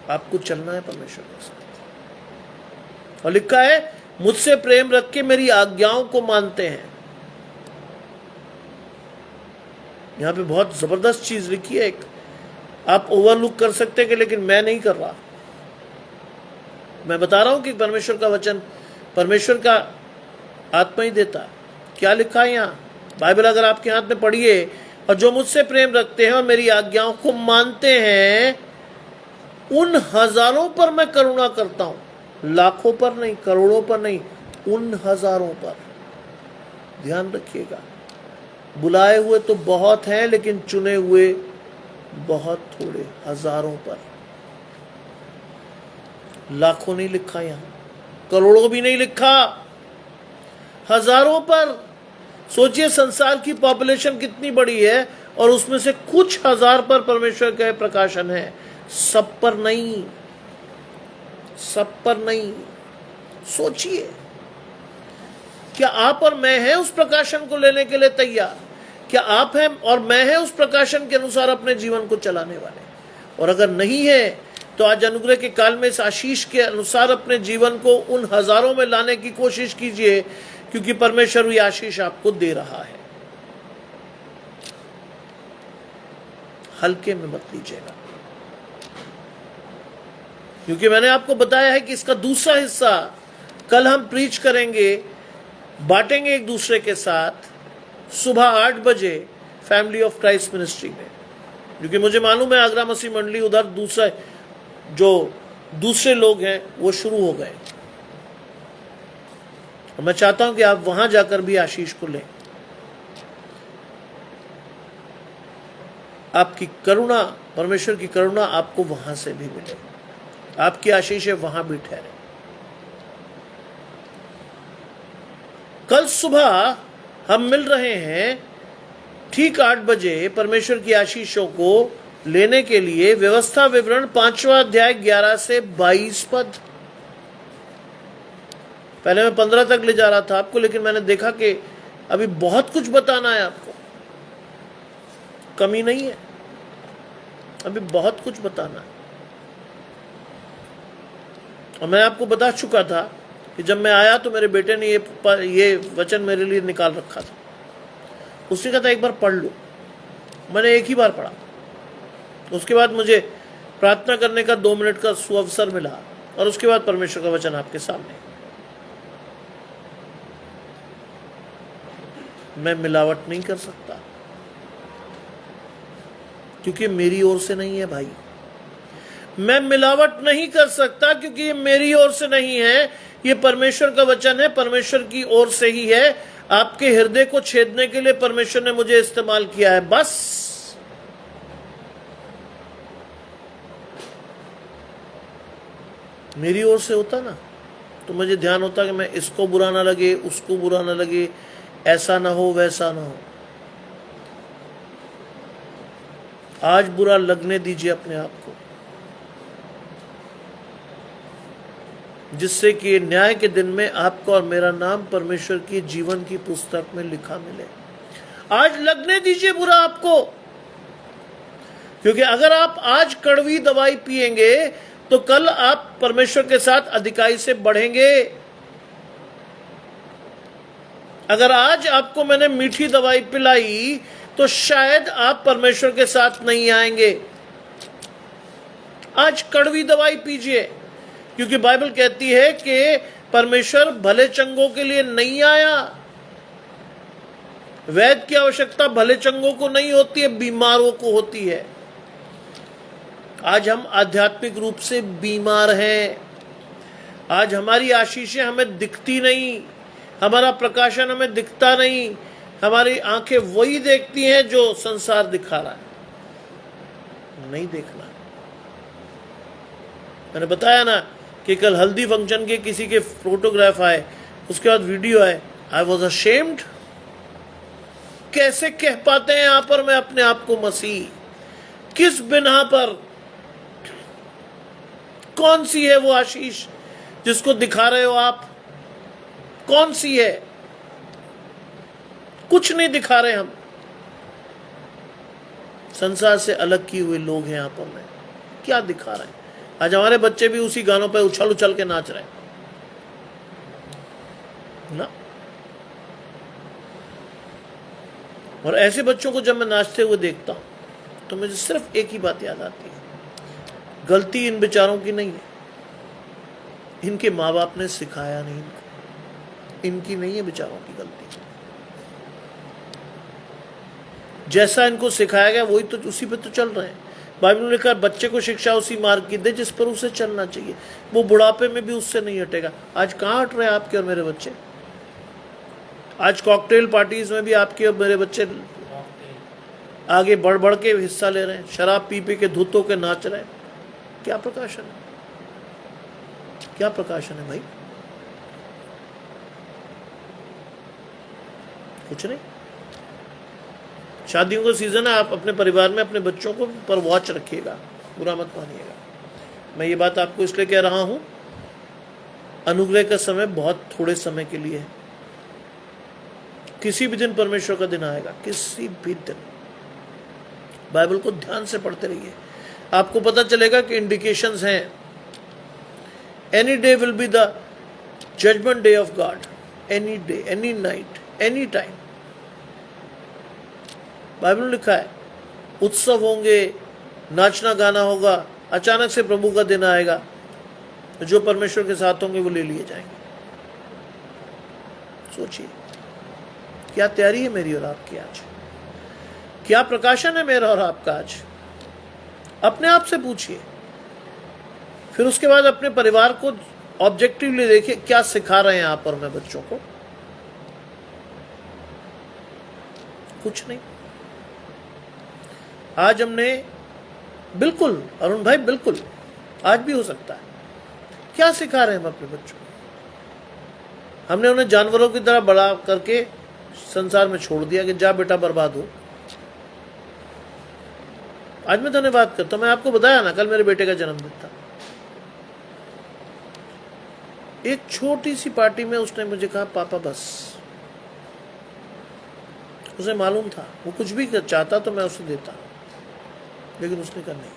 आपको चलना है परमेश्वर के साथ। और लिखा है मुझसे प्रेम रख के मेरी आज्ञाओं को मानते हैं। यहां पे बहुत जबरदस्त चीज लिखी है, एक आप ओवरलुक कर सकते हैं कि लेकिन मैं नहीं कर रहा। मैं बता रहा हूं कि परमेश्वर का वचन, परमेश्वर का आत्मा ही देता है। क्या लिखा है यहाँ? बाइबल अगर आपके हाथ में पढ़िए, और जो मुझसे प्रेम रखते हैं और मेरी आज्ञाओं को मानते हैं उन हजारों पर मैं करुणा करता हूं। लाखों पर नहीं, करोड़ों पर नहीं, उन हजारों पर। ध्यान रखिएगा, बुलाए हुए तो बहुत हैं लेकिन चुने हुए बहुत थोड़े। हजारों पर, लाखों नहीं लिखा यहां, करोड़ों भी नहीं लिखा, हजारों पर। सोचिए संसार की पॉपुलेशन कितनी बड़ी है और उसमें से कुछ हजार पर परमेश्वर का प्रकाशन है, सब पर नहीं, सब पर नहीं। सोचिए, क्या आप और मैं हैं उस प्रकाशन को लेने के लिए तैयार? क्या आप हैं और मैं हैं उस प्रकाशन के अनुसार अपने जीवन को चलाने वाले? और अगर नहीं है तो आज अनुग्रह के काल में इस आशीष के अनुसार अपने जीवन को उन हजारों में लाने की कोशिश कीजिए, क्योंकि परमेश्वर ये आशीष आपको दे रहा है। हल्के में मत लीजिएगा, क्योंकि मैंने आपको बताया है कि इसका दूसरा हिस्सा कल हम प्रीच करेंगे, बांटेंगे एक दूसरे के साथ सुबह 8 बजे फैमिली ऑफ क्राइस्ट मिनिस्ट्री में, क्योंकि मुझे मालूम है आगरा मसीह मंडली उधर दूसरे लोग हैं वो शुरू हो गए, और मैं चाहता हूं कि आप वहां जाकर भी आशीष को लें। आपकी करुणा, परमेश्वर की करुणा आपको वहां से भी मिले, आपकी आशीषें वहां भी ठहरे। कल सुबह हम मिल रहे हैं ठीक 8 बजे परमेश्वर की आशीषों को लेने के लिए। व्यवस्था विवरण 5वां अध्याय 11 से 22 पद। पहले मैं 15 तक ले जा रहा था आपको, लेकिन मैंने देखा कि अभी बहुत कुछ बताना है आपको, कमी नहीं है, अभी बहुत कुछ बताना है। और मैं आपको बता चुका था कि जब मैं आया तो मेरे बेटे ने ये वचन मेरे लिए निकाल रखा था। उसने कहा था एक बार पढ़ लो, मैंने एक ही बार पढ़ा। उसके बाद मुझे प्रार्थना करने का 2 मिनट का सुअवसर मिला, और उसके बाद परमेश्वर का वचन आपके सामने। मैं मिलावट नहीं कर सकता, क्योंकि मेरी ओर से नहीं है भाई। मैं मिलावट नहीं कर सकता क्योंकि ये मेरी ओर से नहीं है, ये परमेश्वर का वचन है, परमेश्वर की ओर से ही है। आपके हृदय को छेदने के लिए परमेश्वर ने मुझे इस्तेमाल किया है, बस। मेरी ओर से होता ना तो मुझे ध्यान होता कि मैं इसको बुरा ना लगे, उसको बुरा ना लगे, ऐसा ना हो, वैसा ना हो। आज बुरा लगने दीजिए अपने आप को, जिससे कि न्याय के दिन में आपका और मेरा नाम परमेश्वर की जीवन की पुस्तक में लिखा मिले। आज लगने दीजिए बुरा आपको, क्योंकि अगर आप आज कड़वी दवाई पिएंगे तो कल आप परमेश्वर के साथ अधिकाई से बढ़ेंगे। अगर आज आपको मैंने मीठी दवाई पिलाई तो शायद आप परमेश्वर के साथ नहीं आएंगे। आज कड़वी दवाई पीजिए, क्योंकि बाइबल कहती है कि परमेश्वर भले चंगों के लिए नहीं आया। वैद्य की आवश्यकता भले चंगों को नहीं होती है, बीमारों को होती है। आज हम आध्यात्मिक रूप से बीमार हैं। आज हमारी आशीषें हमें दिखती नहीं, हमारा प्रकाशन हमें दिखता नहीं। हमारी आंखें वही देखती हैं जो संसार दिखा रहा है, नहीं देखना। मैंने बताया ना कि कल हल्दी फंक्शन के किसी के फोटोग्राफ आए, उसके बाद वीडियो आए। I was ashamed. कैसे कह पाते हैं यहां पर मैं अपने आप को मसीह? किस बिना पर? कौन सी है वो आशीष जिसको दिखा रहे हो आप? कौन सी है? कुछ नहीं दिखा रहे हम। संसार से अलग किए हुए लोग हैं यहां पर। मैं क्या दिखा रहे हैं? आज हमारे बच्चे भी उसी गानों पे उछल उछल के नाच रहे हैं ना। और ऐसे बच्चों को जब मैं नाचते हुए देखता हूं तो मुझे सिर्फ एक ही बात याद आती है, गलती इन बेचारों की नहीं है, इनके माँ बाप ने सिखाया नहीं इनको। इनकी नहीं है बेचारों की गलती। जैसा इनको सिखाया गया वही तो, उसी पे तो चल रहे हैं। बाइबल में लिखा, बच्चे को शिक्षा उसी मार्ग की दे जिस पर उसे चलना चाहिए, वो बुढ़ापे में भी उससे नहीं हटेगा। आज कहाँ हट रहे हैं आपके और मेरे बच्चे? आज कॉकटेल पार्टीज में भी आपके और मेरे बच्चे आगे बढ़ बढ़ के हिस्सा ले रहे हैं, शराब पी पी के धुतों के नाच रहे हैं। क्या प्रकाशन है? क्या प्रकाशन है भाई? कुछ नहीं। शादियों का सीजन है, आप अपने परिवार में अपने बच्चों को पर वॉच रखिएगा, बुरा मत मानिएगा। मैं ये बात आपको इसलिए कह रहा हूं, अनुग्रह का समय बहुत थोड़े समय के लिए है। किसी भी दिन परमेश्वर का दिन आएगा, किसी भी दिन। बाइबल को ध्यान से पढ़ते रहिए, आपको पता चलेगा कि इंडिकेशंस हैं। Any day will be the judgment day of God. Any day, any night, any time. Bible में लिखा है उत्सव होंगे, नाचना गाना होगा, अचानक से प्रभु का दिन आएगा, जो परमेश्वर के साथ होंगे वो ले लिए जाएंगे। सोचिए क्या तैयारी है मेरी और आपकी आज, क्या प्रकाशन है मेरा और आपका आज। अपने आप से पूछिए, फिर उसके बाद अपने परिवार को ऑब्जेक्टिवली देखिए, क्या सिखा रहे हैं आप और मैं बच्चों को। कुछ नहीं। आज हमने बिल्कुल, अरुण भाई बिल्कुल, आज भी हो सकता है, क्या सिखा रहे हैं हम अपने बच्चों को। हमने उन्हें जानवरों की तरह बड़ा करके संसार में छोड़ दिया कि जा बेटा बर्बाद हो। आज मैं धन्यवाद करता हूं, मैं आपको बताया ना, कल मेरे बेटे का जन्मदिन था। एक छोटी सी पार्टी में उसने मुझे कहा पापा बस। उसे मालूम था वो कुछ भी चाहता तो मैं उसे देता, लेकिन उसने कहा नहीं।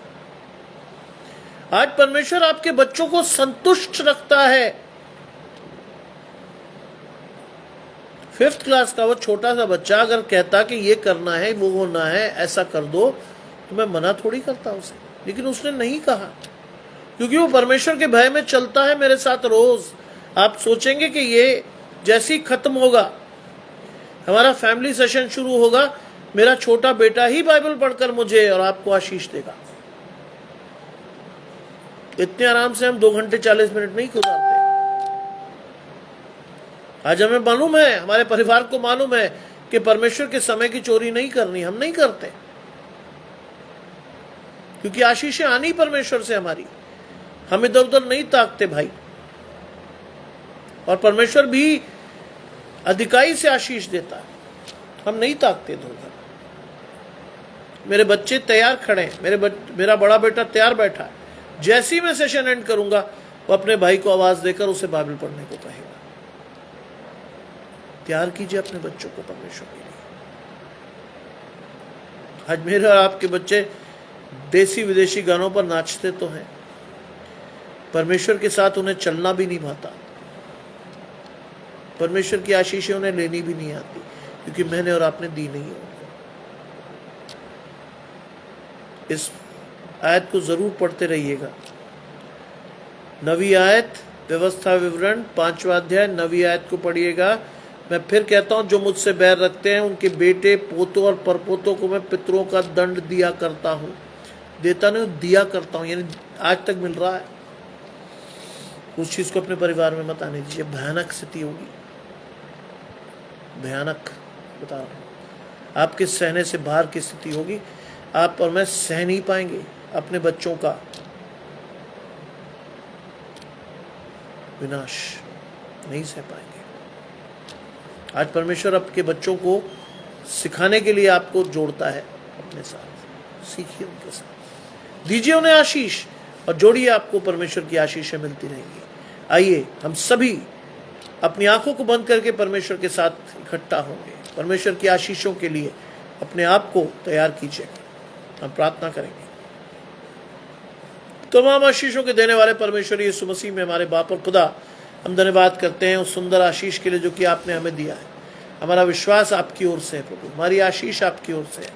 आज परमेश्वर आपके बच्चों को संतुष्ट रखता है। 5th क्लास का वो छोटा सा बच्चा अगर कहता कि ये करना है, वो होना है, ऐसा कर दो, तो मैं मना थोड़ी करता उसे, लेकिन उसने नहीं कहा, क्योंकि वो परमेश्वर के भय में चलता है मेरे साथ रोज। आप सोचेंगे कि ये जैसे ही खत्म होगा, हमारा फैमिली सेशन शुरू होगा, मेरा छोटा बेटा ही बाइबल पढ़कर मुझे और आपको आशीष देगा। इतने आराम से हम 2 घंटे 40 मिनट नहीं गुजारते। आज हमें मालूम है, हमारे परिवार को मालूम है कि परमेश्वर के समय की चोरी नहीं करनी, हम नहीं करते, क्योंकि आशीषें आनी परमेश्वर से हमारी, हम इधर उधर नहीं ताकते भाई। और परमेश्वर भी अधिकाई से आशीष देता है, हम नहीं ताकते इधर उधर। मेरे बच्चे तैयार खड़े हैं, मेरा बड़ा बेटा तैयार बैठा है, जैसे ही मैं सेशन एंड करूंगा वो अपने भाई को आवाज देकर उसे बाइबल पढ़ने को कहेगा। तैयार कीजिए अपने बच्चों को परमेश्वर के लिए। आज मेरे और आपके बच्चे देसी विदेशी गानों पर नाचते तो हैं, परमेश्वर के साथ उन्हें चलना भी नहीं भाता, परमेश्वर की आशीषें उन्हें लेनी भी नहीं आती, क्योंकि मैंने और आपने दी नहीं है। इस आयत को जरूर पढ़ते रहिएगा। 9वीं आयत, व्यवस्था विवरण 5वां अध्याय 9वीं आयत को पढ़िएगा। मैं फिर कहता हूं, जो मुझसे बैर रखते हैं उनके बेटे पोतों और परपोतों को मैं पितरों का दंड दिया करता हूं। देता नहीं, दिया करता हूं, यानी आज तक मिल रहा है। उस चीज को अपने परिवार में मत आने दीजिए, भयानक स्थिति होगी, भयानक बता रहा हूं। आपके सहने से बाहर की स्थिति होगी। आप और मैं सह नहीं पाएंगे अपने बच्चों का विनाश, नहीं सह पाएंगे। आज परमेश्वर आपके बच्चों को सिखाने के लिए आपको जोड़ता है अपने साथ। सीखिए उनके साथ, दीजिए उन्हें आशीष और जोड़िए, आपको परमेश्वर की आशीषें मिलती रहेंगी। आइए हम सभी अपनी आंखों को बंद करके परमेश्वर के साथ इकट्ठा होंगे। परमेश्वर की आशीषों के लिए अपने आप को तैयार कीजिए। हम प्रार्थना करेंगे। तमाम आशीषों के देने वाले परमेश्वर यीशु मसीह में हमारे बाप और खुदा, हम धन्यवाद करते हैं उस सुंदर आशीष के लिए जो कि आपने हमें दिया है। हमारा विश्वास आपकी ओर से है प्रभु, हमारी आशीष आपकी ओर से है।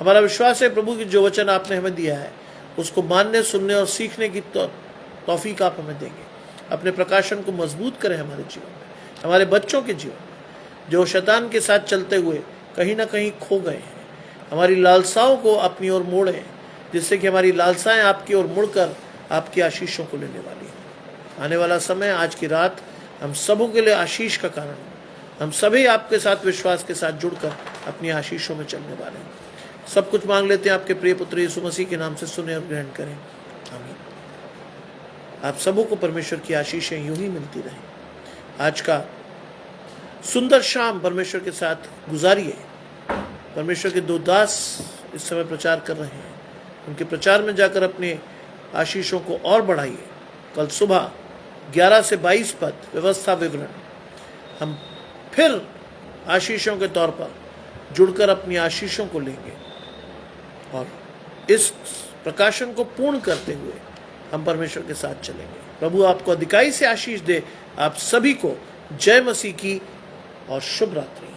हमारा विश्वास है प्रभु कि जो वचन आपने हमें दिया है उसको मानने, सुनने और सीखने की तौफीक आप हमें देंगे। अपने प्रकाशन को मजबूत करें हमारे जीवन में, हमारे बच्चों के जीवन में, जो शैतान के साथ चलते हुए कहीं ना कहीं खो गए हैं। हमारी लालसाओं को अपनी ओर मोड़ें, जिससे कि हमारी लालसाएं आपकी ओर मुड़कर आपकी आशीषों को लेने वाली हैं। आने वाला समय, आज की रात हम सबों के लिए आशीष का कारण है। हम सभी आपके साथ विश्वास के साथ जुड़कर अपनी आशीषों में चलने वाले हैं। सब कुछ मांग लेते हैं आपके प्रिय पुत्र यीशु मसीह के नाम से, सुने और ग्रहण करें, आमीन। आप सबों को परमेश्वर की आशीषें यूं ही मिलती रहें। आज का सुंदर शाम परमेश्वर के साथ गुजारिए। परमेश्वर के 2 दास इस समय प्रचार कर रहे हैं, उनके प्रचार में जाकर अपने आशीषों को और बढ़ाइए। कल सुबह 11 से 22 पद, व्यवस्था विवरण, हम फिर आशीषों के तौर पर जुड़कर अपनी आशीषों को लेंगे और इस प्रकाशन को पूर्ण करते हुए हम परमेश्वर के साथ चलेंगे। प्रभु आपको अधिकाई से आशीष दे। आप सभी को जय मसीह की और शुभ रात्रि।